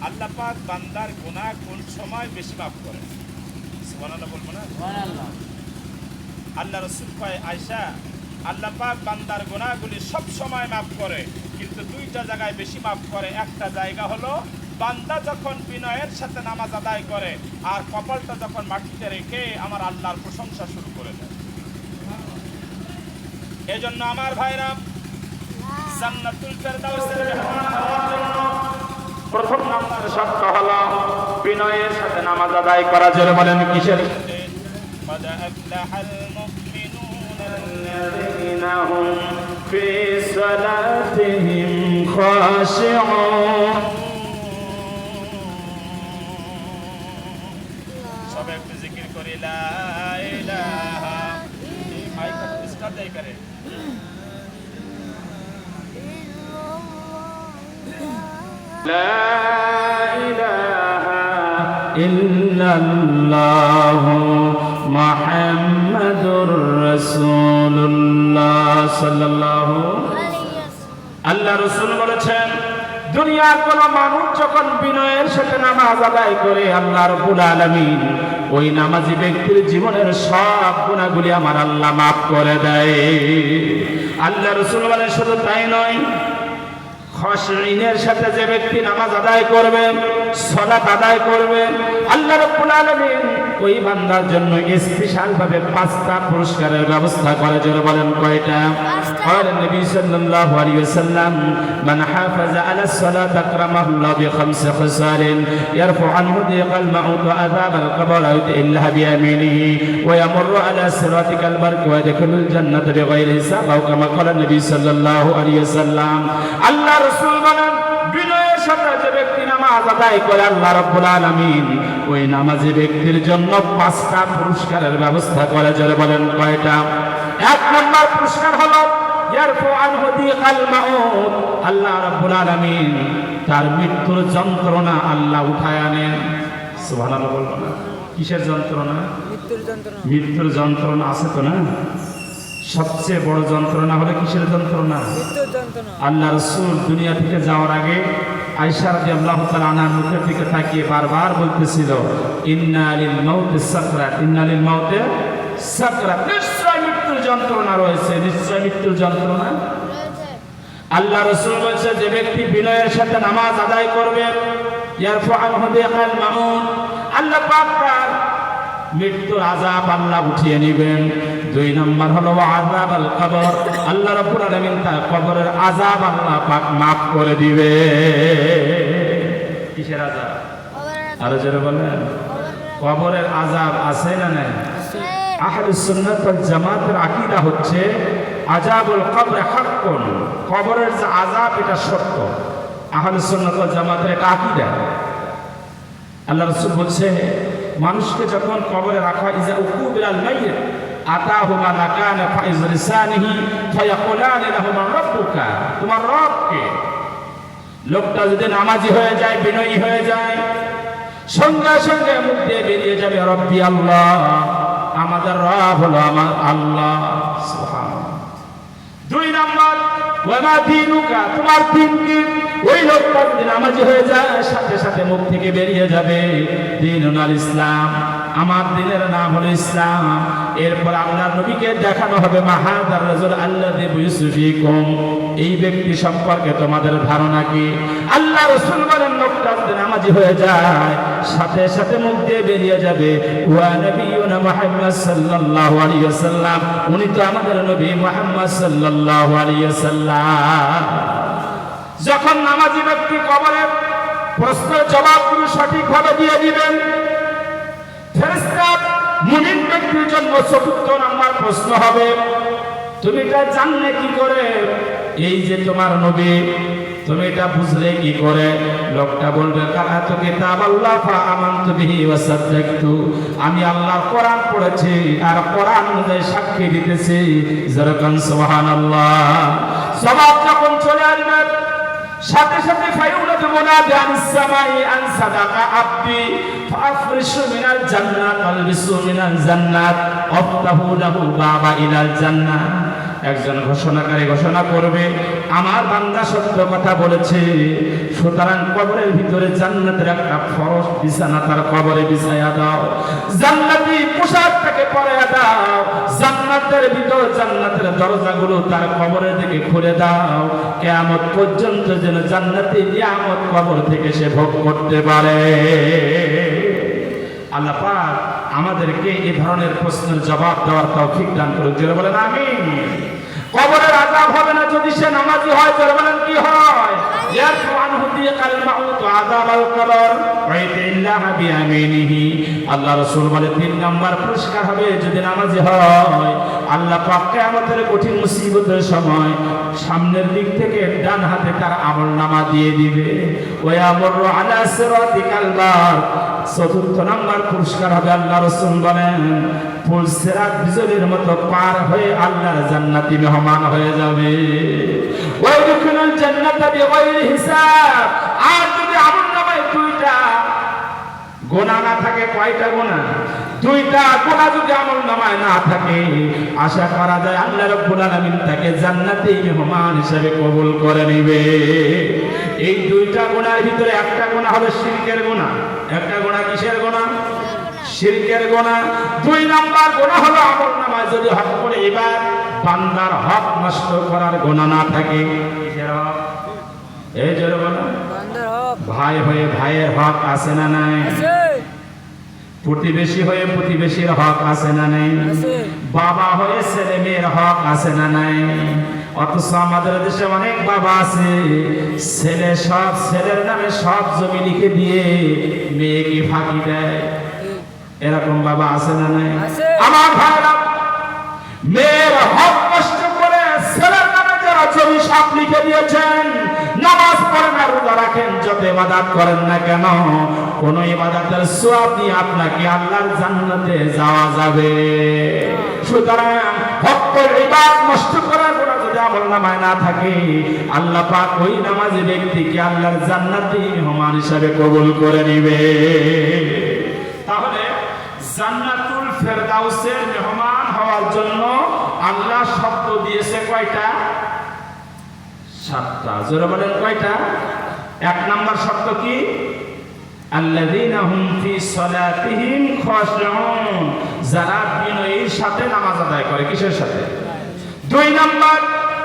C: আল্লাহ পাক বান্দার গুনাহ কোন সময় বেশি মাফ করে? সুবহানাল্লাহ বলবো না? সুবহানাল্লাহ। আল্লাহ রাসূল কয়, আয়েশা, আল্লাহ পাক বান্দার গুনাহগুলি সব সময় মাফ করে, কিন্তু দুইটা জায়গায় বেশি মাফ করে। একটা জায়গা হলো বান্দা যখন বিনয়ের সাথে নামাজ আদায় করে আর কপালটা যখন মাটিতে রেখে আমার আল্লাহর প্রশংসা শুরু করে দেয়। এজন্য আমার ভাইরা জান্নাতুল ফেরদাউসের মেহমান হওয়ার জন্য প্রথম নাম্বার শর্ত হলো বিনয়ের সাথে নামাজ আদায় করা। জোরে বলেন কিসের? قد أفلح المؤمنون الذين هم في صلاتهم خاشعون। সবাই একটু জিকির করি লা ইলাহা, এই মাইক একটু স্টার্ট দেই করে লা ইলাহা ইল্লাল্লাহ মুহাম্মাদুর রাসূলুল্লাহ সাল্লাল্লাহু আলাইহি ওয়াসাল্লাম। আল্লাহ রাসূল বলেছেন দুনিয়ার কোন মানুষ যখন বিনয়ের সাথে নামাজ আদায় করে আল্লাহ রাব্বুল আলামিন ওই নামাজি ব্যক্তির জীবনের সব গুনাহগুলি আমার আল্লাহ মাফ করে দেয়। আল্লাহ রাসূল বলেন শুধু তাই নয়, খাশিনের সাথে যে ব্যক্তি নামাজ আদায় করবে, সালাত আদায় করবে, আল্লাহ রাব্বুল আলামিন ওই বান্দার জন্য স্পেশাল ভাবে 5টা পুরস্কারের ব্যবস্থা করে। যারা বলেন কয়টা? قال النبي صلى الله عليه وسلم من حافظ على الصلاة أكرمه الله ب5 خصال يرفع عنه ضيق الموت وعذاب القبر إلا بيمينه ويمر على صراط كالبرق ويدخل الجنة بغير حساب أو كما قال النبي صلى الله عليه وسلم। আল্লাহ রাসূল বলেন বিনয়ের সাথে যে ব্যক্তি নামাজ আদায় করে আল্লাহ রাব্বুল আলামিন ওই নামাজি ব্যক্তির জন্য 5টা পুরস্কারের ব্যবস্থা করে। যারা বলেন কয়টা? 1 নম্বর পুরস্কার হলো ইয়ারফু আনহু দিকাল মাউত, আল্লাহ রাব্বুল আলামিন তার মৃত্যুর যন্ত্রণা আল্লাহ উঠায় আনেন। সুবহানাল্লাহ বলবো না? কিসের যন্ত্রণা?
B: মৃত্যুর যন্ত্রণা।
A: মৃত্যুর যন্ত্রণা আছে তো না? সবচেয়ে বড় যন্ত্রণা হলো কিসের যন্ত্রণা?
B: মৃত্যুর যন্ত্রণা।
A: আল্লাহ রাসূল দুনিয়া থেকে যাওয়ার আগে আয়েশা রাদিয়াল্লাহু তাআলা আনহার মুখের দিকে তাকিয়ে বারবার বলতেছিল, ইন্না লিল মাউতি সাকরাত, ইন্না লিল মাউতি সাকরাত, নিশ্চয় মৃত্যুর যন্ত্রণা রয়েছে, নিশ্চয় মৃত্যুর যন্ত্রণা। আল্লাহ রাসূল বলেছে যে ব্যক্তি বিনয়ের সাথে নামাজ আদায় করবে ইয়ারফু আনহু দিকাল মাউত, আল্লাহ পাক তার মৃত্যুর আযাব আল্লাহ উঠিয়ে নেবেন। 2 নম্বর হলো আযাবাল কবর, আল্লাহ রাব্বুল আলামিন তার কবরের আযাব আল্লাহ পাক maaf করে দিবে। কিসের আযাব? আরো জোরে বলেন। কবরের আযাব আছে না নাই? আহলুস সুন্নাত ওয়াল জামাতের আকীদা হচ্ছে আযাবুল কবর হাক্কুন, কবরের যে আযাব এটা সত্য। আহলুস সুন্নাত ওয়াল জামাতের এটা আকীদা। আল্লাহ রাসূল বলছে মানুষকে যখন কবরে রাখা ইজা উকুবিলাল মাইয়িত, আতাহুমা লাকানা ফাইজ লিসানিহি ফায়াকুলান লাহুম রাব্বুকা, তোমার রব কে? লোকটা যদি নামাজি হয়ে যায়, বিনয়ী হয়ে যায়, সঙ্গে সঙ্গে মুখ দিয়ে বেরিয়ে যাবে রব্বি আল্লাহ, আমাদের রব হলো আমার আল্লাহ। সুবহানাল্লাহ। 2 নাম্বার ওয়া মা দীনুকা, তোমার দিন কি? ওই লোকটা যদি নামাজি হয়ে যায়, সাথে সাথে মুখ থেকে বেরিয়ে যাবে দীনুল ইসলাম, আমার দিনের নাম হলো ইসলাম। এরপর আল্লাহর নবীকে দেখানো হবে মাহাদার রাজুল আল্লাযী বিসুফিকুম, এই ব্যক্তি সম্পর্কে তোমাদের ধারণা কি? আল্লাহ রাসূল বলেন লোকটা যদি নামাজি হয়ে যায়, সাথে সাথে মুখ দিয়ে বেরিয়ে যাবে ওয়া নবিয়ুনা মুহাম্মদ সাল্লাল্লাহু আলাইহি ওয়াসাল্লাম, উনি তো আমাদের নবী মুহাম্মদ সাল্লাল্লাহু আলাইহি ওয়াসাল্লাম। যখন নামাজি ব্যক্তি কবরের প্রশ্নের জবাবগুলো সঠিকভাবে দিয়ে দিবেন, ফেরেশতা মুমিন ব্যক্তির জন্য 4th নাম্বার প্রশ্ন হবে, তুমি এটা জানলে কি করে? এই যে তোমার নবী, তুমি এটা বুঝলে কি করে? লোকটা বলবে কারাতু কিতাবাল্লাহ ফাআমানতু বিহি ওয়া সাদ্দাকতু, আমি আল্লাহর কোরআন পড়েছি আর কোরআন অনুযায়ী সাক্ষী দিতেছি। যেরকম সুবহানাল্লাহ। সবাব যখন চলে আসবে, সাথে সাথে ফায়ুলাতু মুনাদি আনিস সামাই আন সাদাকা আব্দি ফাফরিশু মিনাল জান্নাত আলবিসু মিনাল জান্নাত আফতাহু লাহু বাবা ইলাল জান্নাহ। একজন ঘোষণাকারী ঘোষণা করবে, আমার বান্দা সত্য কথা বলেছে, সুতরাং কবরের ভিতরে জান্নাতের একটা ফরশ বিছানা তার কবরে বিছায়া দাও, জান্নাতি পোশাক তাকে পরায়া দাও, জান্নাতের ভিতর জান্নাতের দরজাগুলো তার কবরের দিকে খুলে দাও, কিয়ামত পর্যন্ত যেন জান্নাতি নিয়ামত কবর থেকে সে ভোগ করতে পারে। আল্লাহ পাক আমাদেরকে এই ধরনের প্রশ্নের জবাব দেওয়ার তৌফিক দান করুন। যারা বলেন আমিন। কবরের আযাব হবে না যদি সে নামাজি হয়। যারা বলেন কি হয়? ইয়ারফু আনহু দিকাল মাউত আযাবাল কবর ওয়া ইল্লাহ বিয়ামিনিহি। আল্লাহ রাসূল বলে 3 নাম্বার পুরস্কার হবে যদি নামাজি হয়। আল্লাহ পাক কিয়ামতের কঠিন মুসিবতের সময় সামনের দিক থেকে ডান হাতে তার আমলনামা দিয়ে দিবে। ওয়া ইয়ামুরু আলা সিরাতিকাল বার। 4th নাম্বার পুরস্কার হবে, আল্লাহ রাসূল বলেন পুলসিরাত বিজলির মতো পার হয়ে আল্লাহর জান্নাতি মেহমান হয়ে যাবে। ওয়া ইদখিলুল জান্নাতা বিগাইরি হিসাব। আর যদি আমলনামায় 2টা গুনাহ না থাকে, কয়টা গুনাহ? 2টা গুনাহ যদি আমলনামায় না থাকে, আশা করা যায় আল্লাহ রাব্বুল আলামিন তাকে জান্নাতি মেহমান হিসেবে কবুল করে নেবে। এই 2টা গুনাহের ভিতরে একটা গুনাহ হলো শিরকের গুনাহ। একটা গুনাহ কিসের গুনাহ? শিরকের গুনাহ। 2 নাম্বার গুনাহ হলো আমলনামায় যদি হক করে এবার বান্দার হক নষ্ট করার গুনাহ না থাকে। কিসের হক? এই জোরে বলো।
B: বান্দার হক।
A: ভাই হয়ে ভাইয়ের হক আছে না নাই?
B: আছে।
A: প্রতিবেশী হয়ে প্রতিবেশীর হক আছে না নাই?
B: আছে।
A: বাবা হয়ে ছেলে মেয়ের হক আছে না নাই? অথচ আমাদের দেশে অনেক বাবা আছে, ছেলে সব ছেলের নামে সব জমি লিখে দিয়ে মেয়েকে ফাঁকি দেয়। এরকম বাবা আছে না নাই?
B: আছে।
A: আমার ভাইরা, মেয়ের হক নষ্ট করে ছেলের নামে যারা জমি সব লিখে দিয়েছেন, নামাজ পড়েন আর রোজা রাখেন, যত ইবাদত করেন না কেন, কোন ইবাদতের সওয়াব নিয়ে আপনাকে আল্লাহর জান্নাতে যাওয়া যাবে। সুতরাং হকের ইবাদত নষ্ট করার কোনো যদি আমলনামায় না থাকে, আল্লাহ পাক ওই নামাজি ব্যক্তিকে আল্লাহর জান্নাতি মেহমান হিসেবে কবুল করে নেবে। তাহলে জান্নাতুল ফেরদাউসের মেহমান হওয়ার জন্য আল্লাহ শব্দ দিয়েছে কয়টা? 7টা। জোরে বলেন কয়টা? 1 নাম্বার শব্দ কি? আল্লাযীনা হুম ফি সালাতিহিম খাশিউন, যারা বিনয়ের সাথে নামাজ আদায় করে। কিসের সাথে? 2 নাম্বার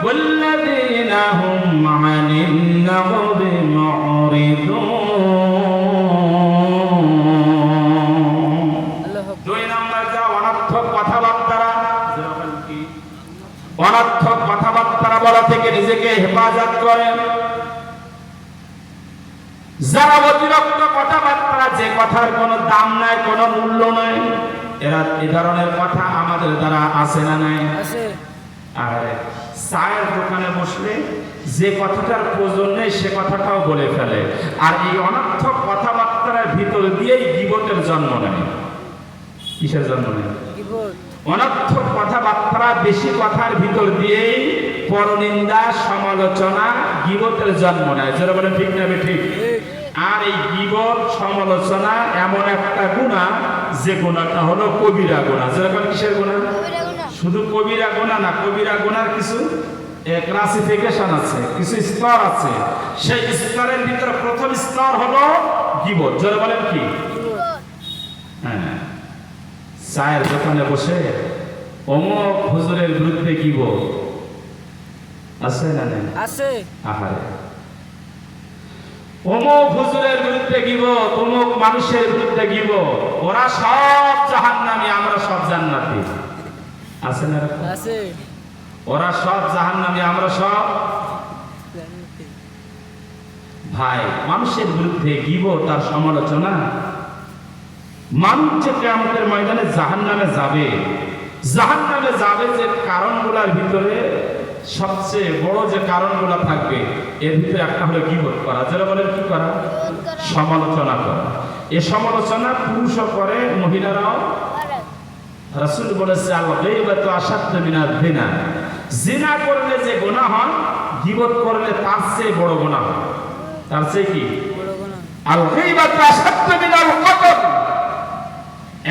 A: ওয়াল্লাযীনা হুম আনিন লাগবি মুরিদুন। 2 নাম্বার যা অনর্থক কথাবার্তা, অনর্থক কথাবার্তা বলা থেকে নিজেকে হেফাজত করেন। যারা অতিরিক্ত কথাবার্তা, যে কথার কোনো দাম নাই, কোনো মূল্য নাই, এরা এই ধরনের কথা আমাদের দ্বারা আছে না নাই?
B: আছে।
A: আর চায়ের দোকানে বসলে যে কথাটার প্রয়োজন নেই সে কথাটাও বলে ফেলে। আর এই অনর্থক কথাবার্তার ভিতর দিয়েই গীবতের জন্ম নেয়। কিসের জন্ম নেয়?
B: গীবত।
A: অনর্থক কথাবার্তা, বেশি কথার ভিতর দিয়েই পরনিন্দা, সমালোচনা, গীবতের জন্ম নেয়। যারা বলেন ঠিক না ঠিক? আর এই গীবত, সমালোচনা এমন একটা গুনাহ, যে গুনাহটা হলো কবিরা গুনাহ। যারা বলেন কিসের গুনাহ? শুধু কবিরা গুনাহ না, কবিরা গুনার কিছু ক্লাসিফিকেশন আছে, কিছু স্তর আছে। সেই স্তরের ভিতরে প্রথম স্তর হলো গীবত। যারা বলেন কি? হ্যাঁ, চায়ের দোকানে বসে অমুক হুজুরের বিরুদ্ধে গীবত আছে না নেই?
B: আছে।
A: আহারে, অমুক হুজুরের বিরুদ্ধে গীবত, অমুক মানুষের বিরুদ্ধে গীবত, ওরা সব জাহান্নামী, আমরা সব জান্নাতি। আছে না এরকম?
B: আছে।
A: ওরা সব জাহান্নামী, আমরা সব। ভাই, মানুষের বিরুদ্ধে গীবত আর সমালোচনা, মানুষ যে কিয়ামতের ময়দানে জাহান্নামে যাবে, জাহান্নামে যাবে যে কারণগুলোর ভিতরে সবচেয়ে বড় যে কারণগুলো থাকবে, এর ভিতরে একটা হলো গীবত করা। যারা বলেন কি করা? সমালোচনা করা। এই সমালোচনা পুরুষও করে, মহিলারাও। রাসূল বলেছে, আল গীবাতু আশাদ্দু মিনাজ যিনা। জিনা করলে যে গুনাহ হয়, গীবত করলে তার চেয়ে বড় গুনাহ হয়। তার চেয়ে কি? আল গীবাতু আশাদ্দু মিনাল কতল।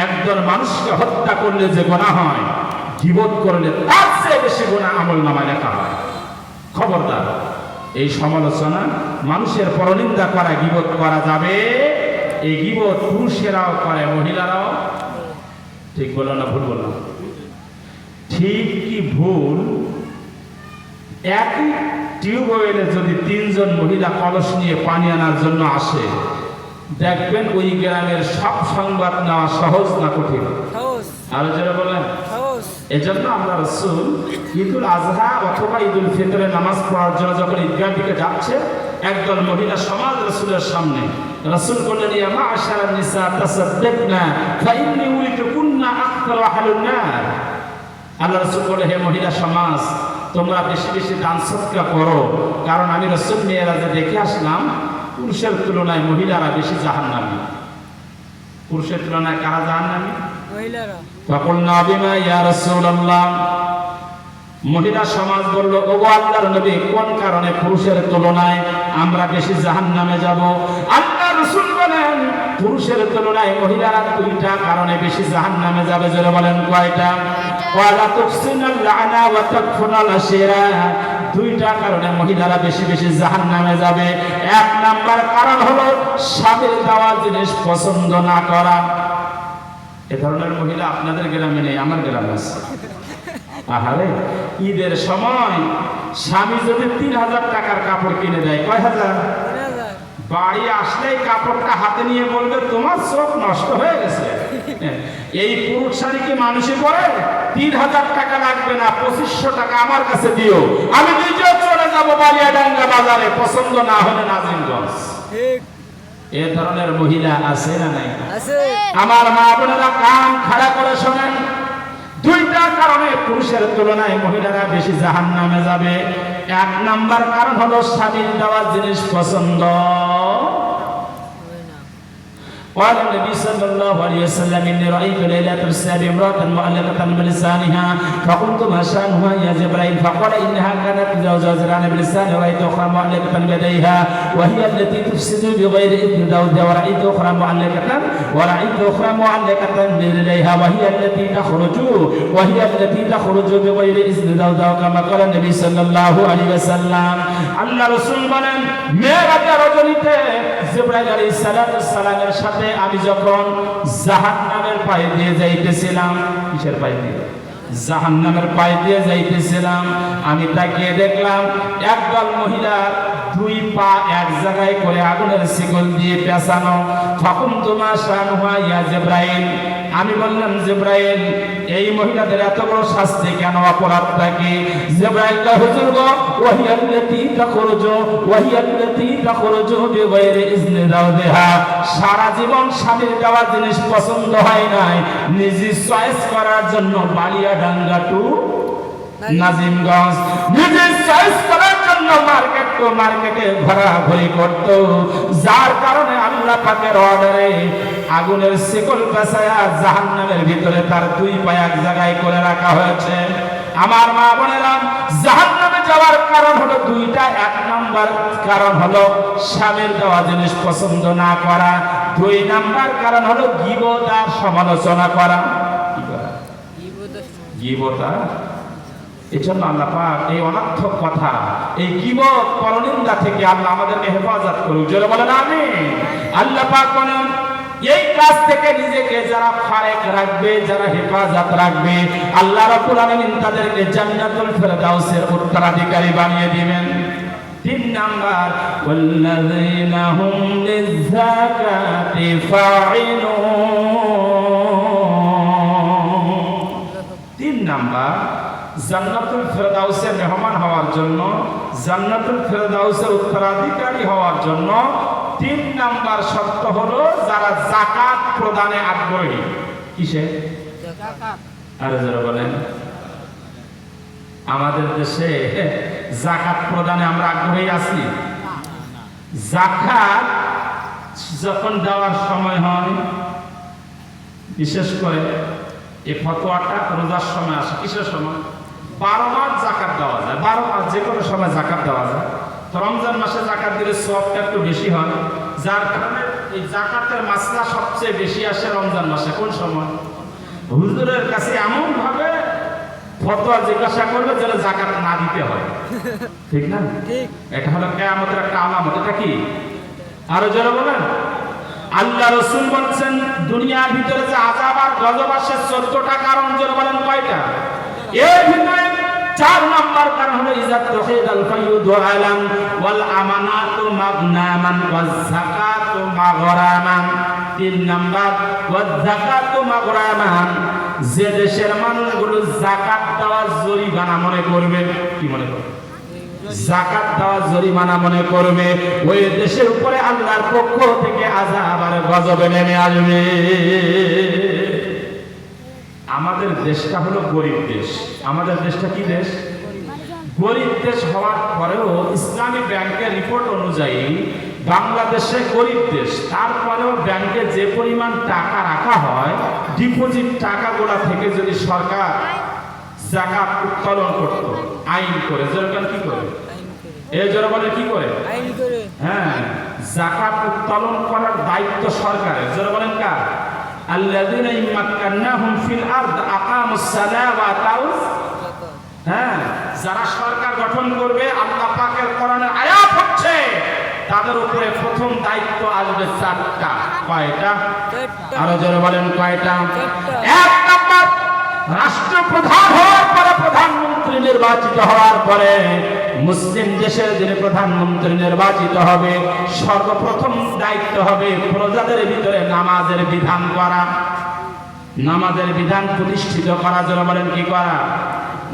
A: একজন মানুষকে হত্যা করলে যে গুনাহ হয়, গীবত করলে তার চেয়ে বেশি গুনাহ আমলনামায় লেখা হয়। খবরদার, এই সমালোচনা, মানুষের পরনিন্দা করা, গীবত করা যাবে। এই গীবত পুরুষেরাও করে, মহিলারাও। ঠিক বলো না ভুল বলো? ঠিক কি ভুল? একই টিউবওয়েলে যদি 3 জন মহিলা কলস নিয়ে পানি আনার জন্য আসে, দেখবেন ওই গ্রামের সব সংবাদ নেওয়া সহজ না কঠিন? আরো যারা বলেন, এজন্য আমরা রাসূল ঈদুল আজহা অথবা ঈদুল ফিতরে নামাজ পড়ার জন্য যখন ঈদগাহ দিকে যাচ্ছে, একদল মহিলা সমাজ রাসূলের সামনে, রাসূল বললেন, ইয়া মা'শারান নিসা তাসাদ্দাকনা ফাইন্নী উরিতু কুন্না আকতারু আহলুন নার। আল্লাহ রাসূল বলে, হে মহিলা সমাজ, তোমরা বেশি বেশি দান সদকা করো, কারণ আমি রাসূল মেরাজে দেখে আসলাম পুরুষের তুলনায় মহিলারা বেশি জাহান্নামী। পুরুষের তুলনায় কারা জাহান্নামী? মহিলারা। ফাকুলনা বিমা ইয়া রাসূলুল্লাহ। মহিলা সমাজ বলল, ওগো আল্লাহর নবী, কোন কারণে পুরুষের তুলনায় আমরা বেশি জাহান্নামে যাব? আল্লাহ রাসূল বলেন, পুরুষের তুলনায় মহিলারা 2টা কারণে বেশি জাহান্নামে যাবে। যারা বলেন কয়টা? ওয়ালা তুকসিনাল লানা ওয়া তাকফুনাল আশিরা। 2টা কারণে মহিলারা বেশি বেশি জাহান্নামে যাবে। 1 নাম্বার কারণ হলো স্বামীর দেওয়া জিনিস পছন্দ না করা। এ ধরনের মহিলা আপনাদের গ্রামে নেই, আমার গ্রামে আছে। আহারে, ঈদের সময় স্বামী যদি 3000 টাকার কাপড় কিনে দেয়, কয় হাজার? বাড়ি আসলেই কাপড়টা হাতে নিয়ে বলবে, তোমার চোখ নষ্ট হয়ে গেছে। এই পুরুষ শাড়ি কি মানুষই পরে? 3000 টাকা লাগবে না, 2500 টাকা আমার কাছে দিও, আমি নিজেও চলে যাবো বালিয়াডাঙ্গা বাজারে, পছন্দ না হলে নাজিমগঞ্জ। এ ধরনের মহিলা আছে না নাই? আমার মা বোনেরা কান খাড়া করে শোনেন, 2টা কারণে পুরুষের তুলনায় মহিলারা বেশি জাহান্নামে যাবে। 1 নাম্বার কারণ হলো স্বামীর দেওয়া জিনিস পছন্দ। قال النبي صلى الله عليه وسلم إني رأيت ليلة السابع امرأة معلقة بلسانها فقلت ما شأنها يا جبرائيل فقال إنها كانت تزوجران بلسانها ورأيت أخرى معلقة بيديها وهي التي تفسد بغير إذن زوجها ورأيت أخرى معلقة برجليها وهي التي تخرج بغير إذن زوجها كما قال النبي صلى الله عليه وسلم. আল্লাহ রাসূল বলেন, মেরাজের রজনীতে জিবরাইল আলাইহিস সালামের সাথে আমি যখন জাহান্নামের পায়ে দিয়ে যাইতেছিলাম, কিসের পায়ে দিয়ে? জাহান্নামের পায়ে দিয়ে যাইতেছিলাম, আমি তাকিয়ে দেখলাম একদল মহিলা 2 পা এক জায়গায় করে আগুনের শিকল দিয়ে পেঁচানো। তখন তোমার শানুহা ইয়া জিবরাইল, আমি বললাম, জিবরাইল, এই মহিলাদের এত বড় শাস্তি কেন, অপরাধটা কি? জিবরাইল কয়, হুজুর গো, ওয়াহিয়াল্লাতী তাখরুজু বিগাইরি ইজনি যাওজিহা। সারা জীবন স্বামীর দেওয়া জিনিস পছন্দ হয় নাই, নিজে চয়েস করার জন্য বালিয়াডাঙ্গা টু নাজিমগঞ্জ, নিজে চয়েস করার জন্য মার্কেটে ঘোরাঘুরি করত, যার কারণে আল্লাহ পাকের অর্ডারে আগুনের শিকল পেঁচায়া জাহান্নামের ভিতরে তার দুই পা এক জায়গায় করে রাখা হয়েছে। আমার মা বোনেরা, জাহান্নামে যাওয়ার কারণ হলো দুইটা। এক নাম্বার কারণ হলো স্বামীর দেওয়া জিনিস পছন্দ না করা, দুই নাম্বার কারণ হলো গীবত আর সমালোচনা করা। কি করা? গীবত আর। এজন্য আল্লাহ পাক এই অনর্থক কথা, এই গীবত পরনিন্দা থেকে আল্লাহ আমাদেরকে হেফাজত করুক। জোরে বলেন আমিন। আল্লাহ পাক বলেন এই কাজ থেকে নিজেকে যারা ফারেক রাখবে, যারা হেফাজত রাখবে, আল্লাহ রাব্বুল আলামিন তাদেরকে জান্নাতুল ফেরদাউসের উত্তরাধিকারী বানিয়ে দিবেন। 3 নাম্বার, ওয়াল্লাযীনা হুম লিয-যাকাতি ফাঈলুন। 3 নাম্বার, জান্নাতুল ফেরদাউসের মেহমান হওয়ার জন্য, জান্নাতুল ফেরদাউসের উত্তরাধিকারী হওয়ার জন্য 3 নাম্বার শর্ত হলো যারা যাকাত প্রদানে আগ্রহী। কিসে? যাকাত। আরে যারা বলেন আমাদের দেশে যাকাত প্রদানে আমরা আগ্রহী আছি? যাকাত যখন দেওয়ার সময় হয়, বিশেষ করে এই ফতোয়াটা রোজার সময় আসে। কিসের সময়? 12 মাস যাকাত দেওয়া যায়। 12 মাস যে কোনো সময় যাকাত দেওয়া যায়। তো রমজান মাসে যাকাত দিলে সওয়াবটা একটু বেশি হয়, যার কারণে এই যাকাতের মাসলা সবচেয়ে বেশি আসে রমজান মাসে। কোন সময়? হুজুরের কাছে এমন ভাবে ফতোয়া জিজ্ঞাসা করবে যেন যাকাত না দিতে হয়। ঠিক না? ঠিক। এটা হলো কিয়ামতের একটা আলামত। এটা কি? আরো যারা বলেন, আল্লাহ রাসূল বলেন দুনিয়ার ভিতরে যে আযাব আর গজব আসে 14টা কারণ। যারা বলেন কয়টা? এর ভিতরে 4 নাম্বার কারণ হলো ইজাত তহিদাল ফায়ুদু আলাম ওয়াল আমানাতু মাগনামান ওয়াজ যাকাতু মাগরামান। 3 নাম্বার, ওয়াজ যাকাতু মাগরামান, যে দেশের মানুষগুলো যাকাত দেওয়া জরিমানা মনে করবে। কি মনে করবে? যাকাত দেওয়া জরিমানা মনে করবে, ওই দেশের উপরে আল্লাহর পক্ষ থেকে আযাব আর গজব নেমে আসবে। আমাদের দেশটা হলো গরিব দেশ। আমাদের দেশটা কি দেশ? গরিব দেশ হওয়ার পরেও ইসলামী ব্যাংকের রিপোর্ট অনুযায়ী বাংলাদেশে গরিব দেশ, তারপরেও ব্যাংকে যে পরিমাণ টাকা রাখা হয়, ডিপোজিট টাকাগুলা থেকে যদি সরকার যাকাত উত্তোলন করত আইন করে, যেরকম কি করে? এই যারা বলে কি করে? আইন করে। হ্যাঁ, যাকাত উত্তোলন করার দায়িত্ব সরকারের। যারা বলেন কার? আল্লাযীনা ইম্মাক্কান্নাহুম ফিল আরদ আকামুস সালাহ ওয়া আতাউস। হ্যাঁ, যারা সরকার গঠন করবে, আল্লাহ পাকের কোরআনের আয়াত হচ্ছে তাদের উপরে প্রথম দায়িত্ব আসবে 4টা। কয়টা? 4টা। আরো যারা বলেন কয়টা? 1 নাম্বার, রাষ্ট্রপ্রধান হওয়ার পরে, প্রধানমন্ত্রী নির্বাচিত হওয়ার পরে, মুসলিম দেশের যিনি প্রধানমন্ত্রী নির্বাচিত হবে, সর্বপ্রথম দায়িত্ব হবে প্রজাদের ভিতরে নামাজের বিধান করা, নামাজের বিধান প্রতিষ্ঠিত করা। যারা বলেন কি করা?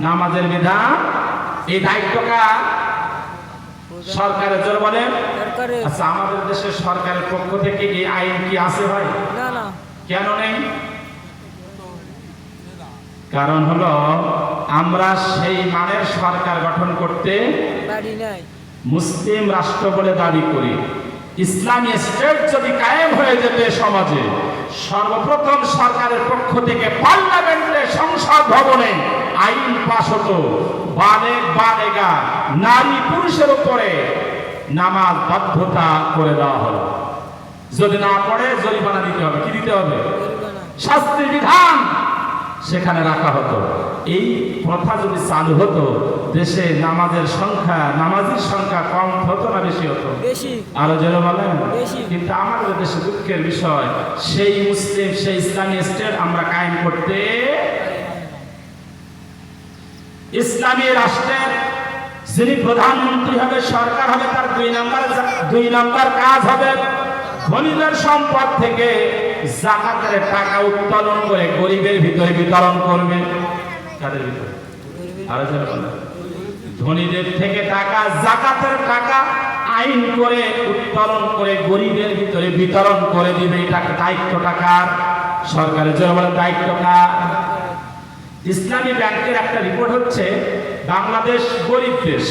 A: নামাজের বিধান। এই দায়িত্বটা সরকারের। যারা বলেন আচ্ছা, আমাদের দেশের সরকারের পক্ষ থেকে এই আইন কি আছে ভাই? না না। কেন নেই? কারণ হলো আমরা সেই মানের সরকার গঠন করতে পারি নাই। মুসলিম রাষ্ট্র বলে দাবি করি। ইসলামী স্টেট যদি কায়েম হয়ে যেতে সমাজে, সর্বপ্রথম সরকারের পক্ষ থেকে পার্লামেন্টে, সংসদ ভবনে আইন পাস হতো, বালেগ বালেগা নারী পুরুষের উপরে নামাজ বাধ্যতা করে দেওয়া হলো। যদি না পড়ে জরিমানা দিতে হবে। কি দিতে হবে? শাস্তির বিধান সেখানে রাখা হতো। এই প্রথা যদি চালু হতো, দেশে নামাজের সংখ্যা, নামাজির সংখ্যা কম হতো না বেশি হতো? বেশি। আরো যারা বলেন বেশি। কিন্তু আমাদের দেশে দুঃখের বিষয়, সেই মুসলিম, সেই ইসলামী স্টেট আমরা কায়েম করতে, ইসলামী রাষ্ট্রের যিনি প্রধানমন্ত্রী হবে, সরকার হবে, তার 2 নাম্বার কাজ হবে ধনীদের সম্পদ থেকে যাকাতের টাকা উত্তোলন করে গরিবের ভিতরে বিতরণ করবে। কাদের ভিতরে? আরো যারা বলেন, ধনীদের থেকে টাকা, যাকাতের টাকা আইন করে উত্তোলন করে গরিবের ভিতরে বিতরণ করে দিবে। এটা দায়িত্ব টাকার সরকারের। যারা বলেন দায়িত্ব কার? ইসলামী ব্যাংকের একটা রিপোর্ট হচ্ছে বাংলাদেশ গরিব দেশ,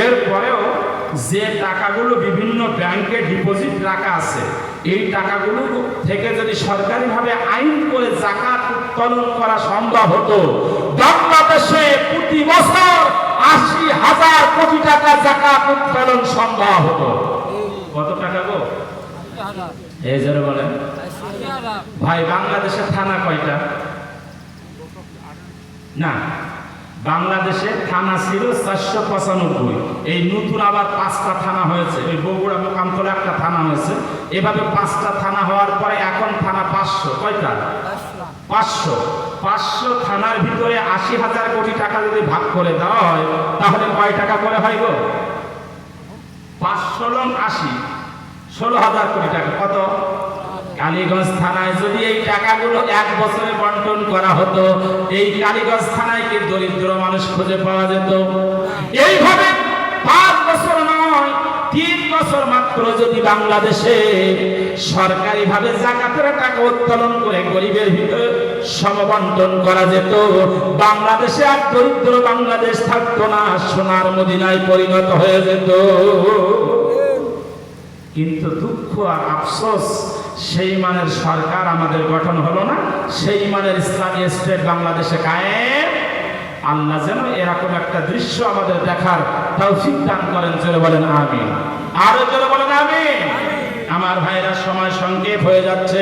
A: এরপরেও যে টাকাগুলো বিভিন্ন ব্যাংকে ডিপোজিট রাখা আছে, এই টাকাগুলো থেকে যদি সরকারিভাবে আইন করে যাকাত উত্তোলন করা সম্ভব হতো, বাংলাদেশে প্রতি বছর ৮০,০০০ কোটি টাকা যাকাত উত্তোলন সম্ভব হতো। কত টাকা গো? এই জোরে বলেন ভাই। বাংলাদেশে থানা কয়টা? না, বাংলাদেশে থানা ছিল ৪৯৫। এই নতুন আবার ৫টা থানা হয়েছে। ওই বগুড়া মোকামতলা একটা থানা হয়েছে, এভাবে 5টা থানা হওয়ার পরে এখন থানা ৫০০। কয়টা? ৫০০ থানার ভিতরে ৮০,০০০ কোটি টাকা যদি ভাগ করে দেওয়া হয়, তাহলে কয় টাকা করে হয় গো? ৫০০ লং ৮০, ১৬,০০০ কোটি টাকা। কত? কালীগঞ্জ থানায় যদি এই টাকাগুলো 1 বছরে বন্টন করা হতো, এই কালীগঞ্জ থানায় কি দরিদ্র মানুষ খুঁজে পাওয়া যেত? এইভাবে 5 বছর নয়, 3 বছর মাত্র যদি বাংলাদেশে সরকারিভাবে যাকাতের টাকা উত্তোলন করে গরিবের ভিতরে সমবন্টন করা যেত, বাংলাদেশে আর দরিদ্র বাংলাদেশ থাকতো না, সোনার মদিনায় পরিণত হয়ে যেত। কিন্তু দুঃখ আর আফসোস, সেই মানের সরকার আমাদের গঠন হলো না, সেই মানের ইসলামী স্টেট বাংলাদেশে কায়েম। আল্লাহ যেন এরকম একটা দৃশ্য আমাদের দেখার তৌফিক দান করেন। জোরে বলেন আমিন। আরো জোরে বলেন আমিন। আমার ভাইরা, সময় সংক্ষেপ হয়ে যাচ্ছে।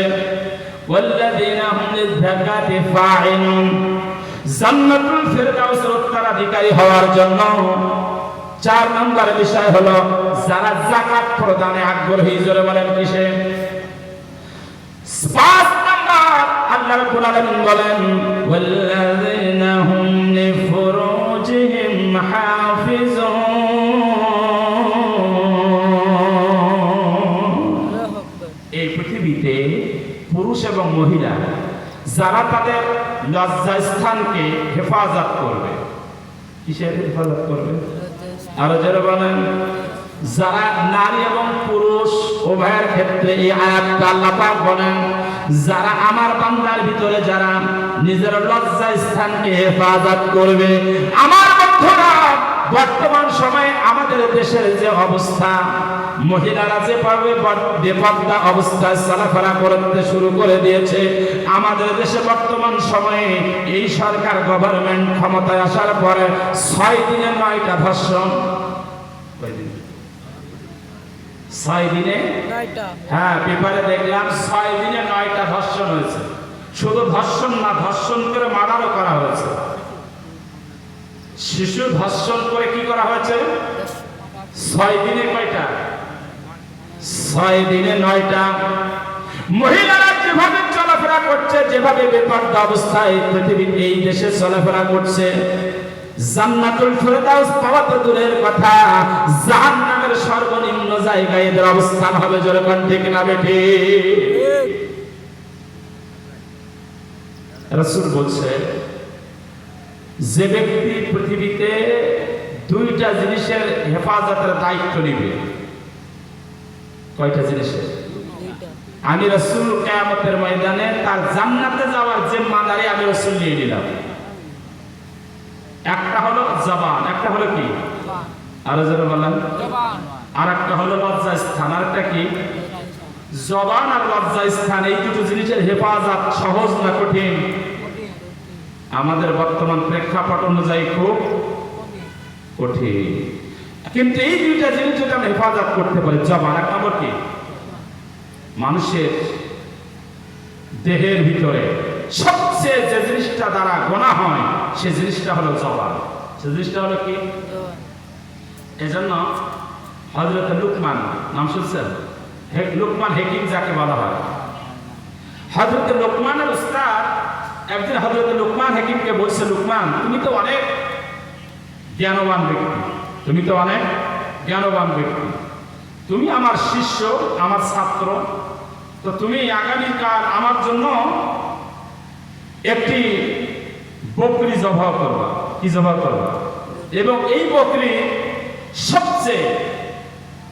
A: ওয়াল্লাযীনা হুম লিয-যাকাতি ফাঈলুন, জান্নাতুল ফিরদাউসের উত্তরাধিকারী হওয়ার জন্য 4 নম্বর বিষয় হলো যারা যাকাত প্রদানে আগ্রহী। জোরে বলেন কিসে? 5 নম্বর আল্লাহ রাব্বুল আলামিন বলেন ওয়াল্লাযীনা হুম লিফুরুজিহিম হাফিজুন। এই পৃথিবীতে পুরুষ এবং মহিলা যারা তাদের লজ্জাস্থানকে হেফাজত করবে। কিসের হেফাজত করবে? আরো যারা বলেন, যারা নারী এবং পুরুষ উভয়ের ক্ষেত্রে এই আয়াতটা আল্লাহ পাক বলেন, যারা আমার বান্দার ভিতরে যারা নিজের লজ্জা স্থানকে হেফাজত করবে। আমার বন্ধুরা, বর্তমান সময়ে আমাদের দেশের যে অবস্থা, মহিলারা যেভাবে বেপর্দা অবস্থায় চলাফেরা করতে শুরু করে দিয়েছে, আমাদের দেশে বর্তমান সময়ে এই সরকার গভর্নমেন্ট ক্ষমতায় আসার পরে 6 দিনে 9টা ধর্ষণ। 6 দিনে? হ্যাঁ, পেপারে দেখলাম 6 দিনে 9টা ধর্ষণ হয়েছে। শুধু ধর্ষণ না, ধর্ষণ করে মার্ডারও করা হয়েছে। শিশু ধর্ষণ করে কি করা হয়েছে? 6 দিনে কয়টা? 6 দিনে 9টা। মহিলারা যেভাবে চলাফেরা করছে, যেভাবে বেপর্দা অবস্থায় পৃথিবীর এই দেশে চলাফেরা করছে, জান্নাতুল ফিরদাউস পাওয়া তো দূরের কথা, জাহান্নামের সর্বনিম্ন জায়গায় এদের অবস্থান হবে। জোরে কোন ঠিক না বেঠি? রাসূল বলছে, যে ব্যক্তি পৃথিবীতে 2টা জিনিসের হেফাজতের দায়িত্ব নেবে। কয়টা জিনিসের? আমি রাসূল কিয়ামতের ময়দানে তার জান্নাতে যাওয়ার জিম্মাদারি আমি রাসূল নিয়ে নিলাম। একটা হলো জবান, একটা হলো কি? আরো যারা বলেন। আর একটা হলো লজ্জা স্থান। আর একটা কি? জবান আর লজ্জা স্থান। এই দুটো জিনিসের হেফাজত সহজ না কঠিন? আমাদের বর্তমান প্রেক্ষাপট অনুযায়ী খুব কঠিন। কিন্তু এই 2টা জিনিস যদি আমরা হেফাজত করতে পারি, জবান এক নম্বর কি? মানুষের দেহের ভিতরে সবচেয়ে যে জিনিসটা দ্বারা গোনা হয়, সে জিনিসটা হলো জবান। সে জিনিসটা হলো কি? এজন্য হযরত লুকমান, নাম শুনছেন? লুকমান হাকিম যাকে বলা হয়, হযরত লুকমানের উস্তাদ একদিন হযরত লুকমান হাকিমকে বলছে, লুকমান, তুমি তো অনেক জ্ঞানবান ব্যক্তি, তুমি তো অনেক জ্ঞানবান ব্যক্তি, তুমি আমার শিষ্য, আমার ছাত্র, তো তুমি আগামীকাল আমার জন্য একটি বকরি জবাহ করবা। কি জবাহ করবা? এবং এই বকরি সবচেয়ে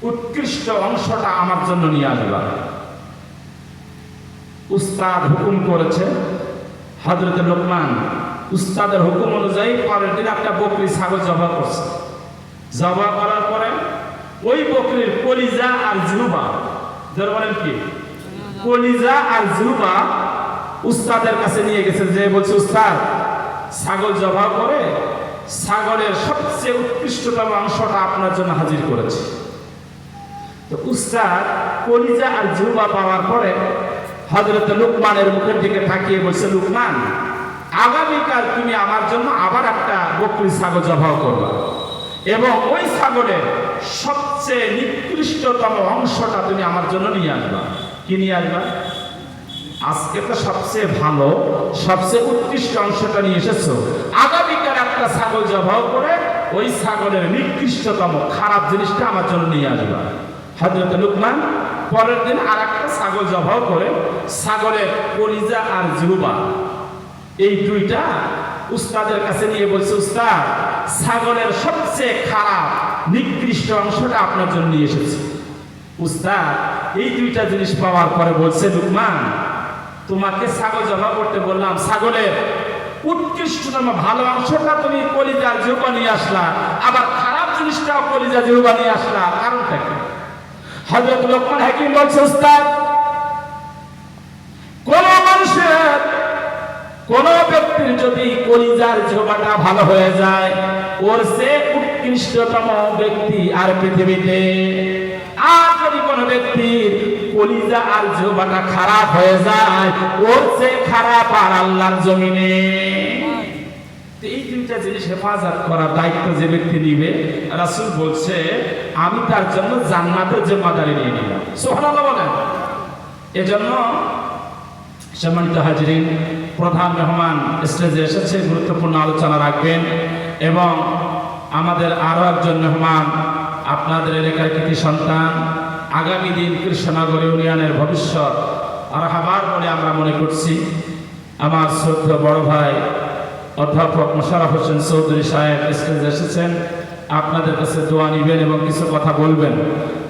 A: উৎকৃষ্ট অংশটা আমার জন্য নিয়ে আসবা। উস্তাদ হুকুম করেছে। হযরত লুকমান উস্তাদের হুকুম অনুযায়ী পরের দিন একটা বকরি ছাগল জবাহ করছে। জবাহ করার পরে ওই বকরির কলিজা আর জিহ্বা, যারা বলেন কি কলিজা আর জিহ্বা উস্তাদের কাছে নিয়ে গেছে, যে বলছে উস্তাদ ছাগল জবাই করে ছাগলের সবচেয়ে উৎকৃষ্টতম অংশটা আপনার জন্য হাজির করেছে। তো উস্তাদ কলিজা আর জিহ্বা পাওয়ার পরে হযরত লুকমানের মুখের দিকে তাকিয়ে বলছে, লুকমান, আগামীকাল তুমি আমার জন্য আবার একটা বকরি ছাগল জবাই করবা এবং ওই ছাগলের সবচেয়ে নিকৃষ্টতম অংশটা তুমি আমার জন্য নিয়ে আসবা। কি নিয়ে আসবা? আজকে তো সবচেয়ে ভালো সবচেয়ে উৎকৃষ্ট অংশটা নিয়ে এসেছো, আগামীকাল একটা ছাগল জবাই করে ওই ছাগলের নিকৃষ্টতম খারাপ জিনিসটা আমার জন্য নিয়ে আসবা। হযরত লুকমান পরের দিন আর একটা ছাগল জবাই করে ছাগলের কলিজা আর জিহ্বা এই দুইটা উস্তাদের কাছে নিয়ে বলছে, উস্তাদ ছাগলের সবচেয়ে খারাপ নিকৃষ্ট অংশটা আপনার জন্য নিয়ে এসেছে। উস্তাদ এই দুইটা জিনিস পাওয়ার পরে বলছে, লুকমান, তোমাকে ছাগল জবাই করতে বললাম, ছাগলের উৎকৃষ্টতম ভালো অংশটা তুমি কলিজা জিহ্বা নিয়ে আসলা, আবার খারাপ জিনিসটাও কলিজা জিহ্বা নিয়ে আসলা, কারণটা কি? হযরত লোকমান হাকিম বলছে, উস্তাদ কোন মানুষের কোন ব্যক্তির যদি কলিজার জিহ্বাটা ভালো হয়ে যায়, ওর সে উৎকৃষ্টতম ব্যক্তি আর পৃথিবীতে। আর যদি কোন ব্যক্তির কলিজা আর জিহ্বাটা খারাপ হয়ে যায়, ওর সে খারাপ আর আল্লাহর জমিনে। এই দুইটা জিনিস হেফাজত করার দায়িত্ব যে ব্যক্তি নিবে, রাসূল বলছে আমি তার জন্য জান্নাতের জিম্মাদারি নিয়ে নিলাম। সুবহানাল্লাহ বলেন। এজন্য সম্মানিত হাজিরিন, প্রধান মেহমান স্টেজে এসেছে, গুরুত্বপূর্ণ আলোচনা রাখবেন এবং আমাদের আরো একজন মেহমান আপনাদের এলাকার কৃতি সন্তান, আগামী দিন কৃষ্ণনগর ইউনিয়নের ভবিষ্যৎ রাহবার বলে আমরা মনে করছি। আমার শ্রদ্ধেয় বড় ভাই অধ্যাপক মোশাররফ হোসেন চৌধুরী সাহেব স্টেজে এসেছেন, আপনাদের কাছে দোয়া নিবেন এবং কিছু কথা বলবেন।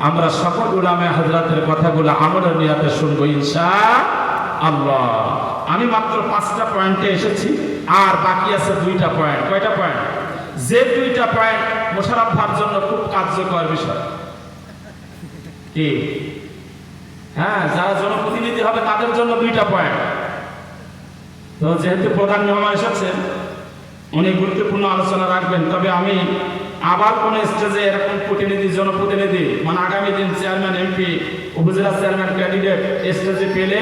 A: আমরা সকল উলামায়ে হযরতের কথাগুলো আমলের নিয়াতে শুনবো ইনশাআল্লাহ। আমি মাত্র 5টা পয়েন্টে এসেছি, আর বাকি আছে 2টা পয়েন্ট। কয়টা পয়েন্ট? যে 2টা পয়েন্ট মোশাররফ ভাইয়ের জন্য খুব কার্যকর বিষয়। কি? হ্যাঁ, যারা জনপ্রতিনিধি হবে তাদের জন্য 2টা পয়েন্ট। তো যেহেতু প্রধান মেহমান এসেছেন, উনি গুরুত্বপূর্ণ আলোচনা রাখবেন, তবে আমি আবার কোন স্টেজে এরকম প্রতিনিধি জনপ্রতিনিধি মানে আগামী দিন চেয়ারম্যান, এমপি, উপজেলা চেয়ারম্যান ক্যান্ডিডেট স্টেজে পেলে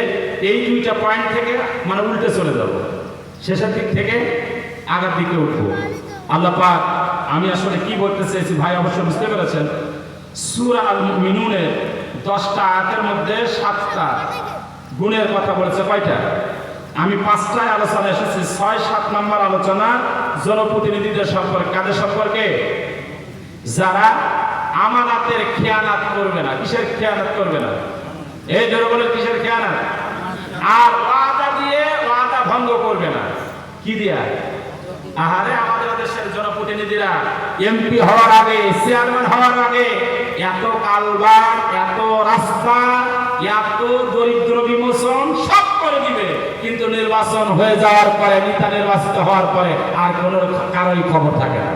A: এই 2টা পয়েন্ট থেকে মানে উল্টে চলে যাব, শেষের দিক থেকে আগার দিকে উঠবো। আল্লাহ পাক, আমি আসলে কি বলতে চেয়েছি ভাই অবশ্য বুঝতে পেরেছেন। সূরা আল মুমিনুনের 10টা আয়াতের মধ্যে 7টা গুণের কথা বলেছে। কয়টা? আমি 5টায় আলোচনা এসেছি। 6-7 নম্বর আলোচনা জনপ্রতিনিধিদের সম্পর্কে। কাদের সম্পর্কে? যারা আমানাতের খেয়ানত করবে না। কিসের খেয়ানত করবে না? এই ধরে বলে কিসের খেয়ানত? আর ওয়াদা দিয়ে ওয়াদা ভঙ্গ করবে না। কি দিয়া? আহারে, আমাদের দেশের জনপ্রতিনিধিরা এমপি হওয়ার আগে, চেয়ারম্যান হওয়ার আগে এত কালভার্ট, এত রাস্তা, এত দরিদ্র বিমোচন সব করে দিবে, কিন্তু নির্বাচন হয়ে যাওয়ার পরে, নেতা নির্বাচিত হওয়ার পরে আর কোনো কারোই খবর থাকে না।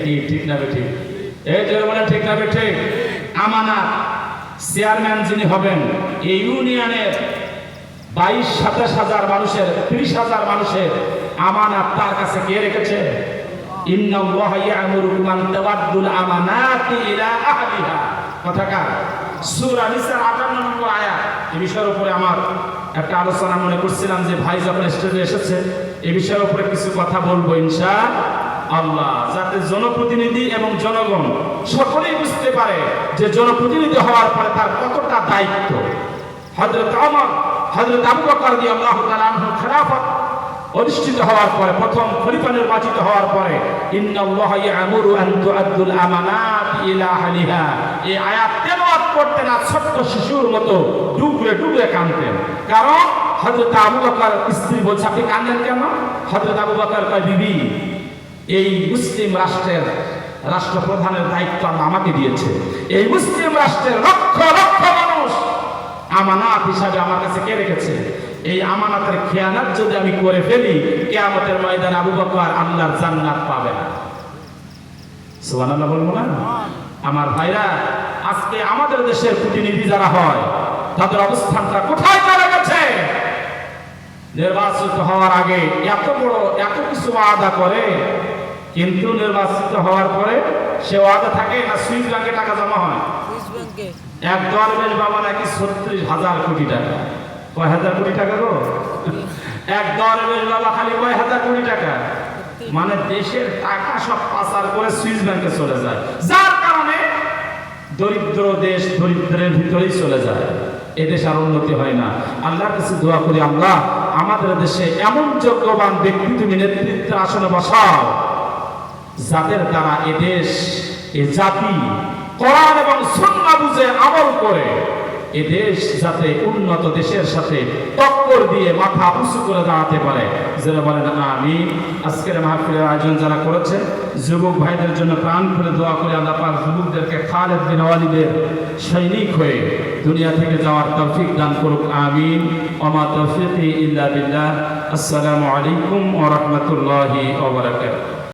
A: কি ঠিক না ঠিক? এই যে বলে ঠিক না ঠিক? আমানত চেয়ারম্যান যিনি হবেন, এই ইউনিয়নের 22-27 হাজার মানুষের, 30,000 মানুষের আমানত তার কাছে কে রেখেছে? ইন্নাল্লাহা ইয়া'মুরুকুম আন তাওয়াদ্দুল আমানাতি ইলা আহলিহা। কথাকার সূরা নিসা 58 নম্বর আয়াত। এই বিষয়ের উপরে আমার একটা আলোচনা মনে করছিলাম যে ভাই যখন স্টেজে এসেছে এই বিষয়ের উপরে কিছু কথা বলবো ইনশাআল্লাহ, যাতে জনপ্রতিনিধি এবং জনগণ সকলেই বুঝতে পারে যে জনপ্রতিনিধি হওয়ার পরে তার কতটা দায়িত্ব। হযরত ওমর, হযরত আবু বকর রাদিয়াল্লাহু তাআলা আনহু খেলাফত অধিষ্ঠিত হওয়ার পরে, প্রথম খলিফা নির্বাচিত হওয়ার পরে, ইন্নাল্লাহা ইয়া'মুরু আন তু'আদ্দুল আমানাতি ইলা আহলিহা, এই আয়াত তেলাওয়াত করতেন আর ছোট্ট শিশুর মতো ডুবরে ডুবরে কাঁদতেন। কারণ হযরত আবু বকর স্ত্রী বলছে, আপনি কাঁদেন কেন? হযরত আবু বকর কয়, বিবি, এই মুসলিম রাষ্ট্রের রাষ্ট্রপ্রধানের দায়িত্ব আল্লাহ আমাকে দিয়েছে। এই মুসলিম রাষ্ট্রের লক্ষ লক্ষ মানুষ আমানত হিসাবে আমার কাছে কে রেখেছে? এই আমানতের খেয়ানত যদি আমি করে ফেলি, কিয়ামতের ময়দানে আবু বকর আল্লাহর জান্নাত পাবে না। সুবহানাল্লাহ বলবো না? আমার ভাইরা, আজকে আমাদের দেশের প্রতিনিধি যারা হয় তাদের অবস্থানটা কোথায় চলে গেছে? নির্বাচিত হওয়ার আগে এত কিছু ওয়াদা করে, কিন্তু নির্বাচিত হওয়ার পরে সে ওয়াদা থাকে না সুইস ব্যাংকে টাকা জমা হয়।
B: সুইস ব্যাংকে
A: এক দরবেশ বাবা নাকি 36,000 কোটি টাকা। কয় হাজার কোটি টাকা গো? এক দরবেশ বাবা খালি কয় হাজার কোটি টাকা। মানে দেশের টাকা সব পাচার করে সুইস ব্যাংকে চলে যায়, যার কারণে দরিদ্র দেশ দরিদ্রের ভিতরেই চলে যায়। এদেশ আর উন্নতি হয় না। আল্লাহর কাছে দোয়া করি, আল্লাহ আমাদের দেশে এমন যোগ্যবান ব্যক্তি তুমি নেতৃত্বের আসনে বসাও, যাদের দ্বারা এদেশ, এ জাতি কোরআন এবং সুন্নাহ বুঝে আমল করে এদেশ যাতে উন্নত দেশের সাথে টক্কর দিয়ে মাথা উঁচু করে দাঁড়াতে পারে। যারা বলেন আমিন। আজকের মাহফিলের আয়োজন যারা করেছেন, যুবক ভাইদের জন্য প্রাণ খুলে দোয়া করে আল্লাহ পাক যুবকদেরকে খালেদ বিন ওয়ালিদের সৈনিক হয়ে দুনিয়া থেকে যাওয়ার তৌফিক দান করুক। আমিন। ওমা তৌফিকি ইল্লা বিল্লাহ। আসসালামু আলাইকুম ওয়া রাহমাতুল্লাহি ওয়া বারাকাতুহু।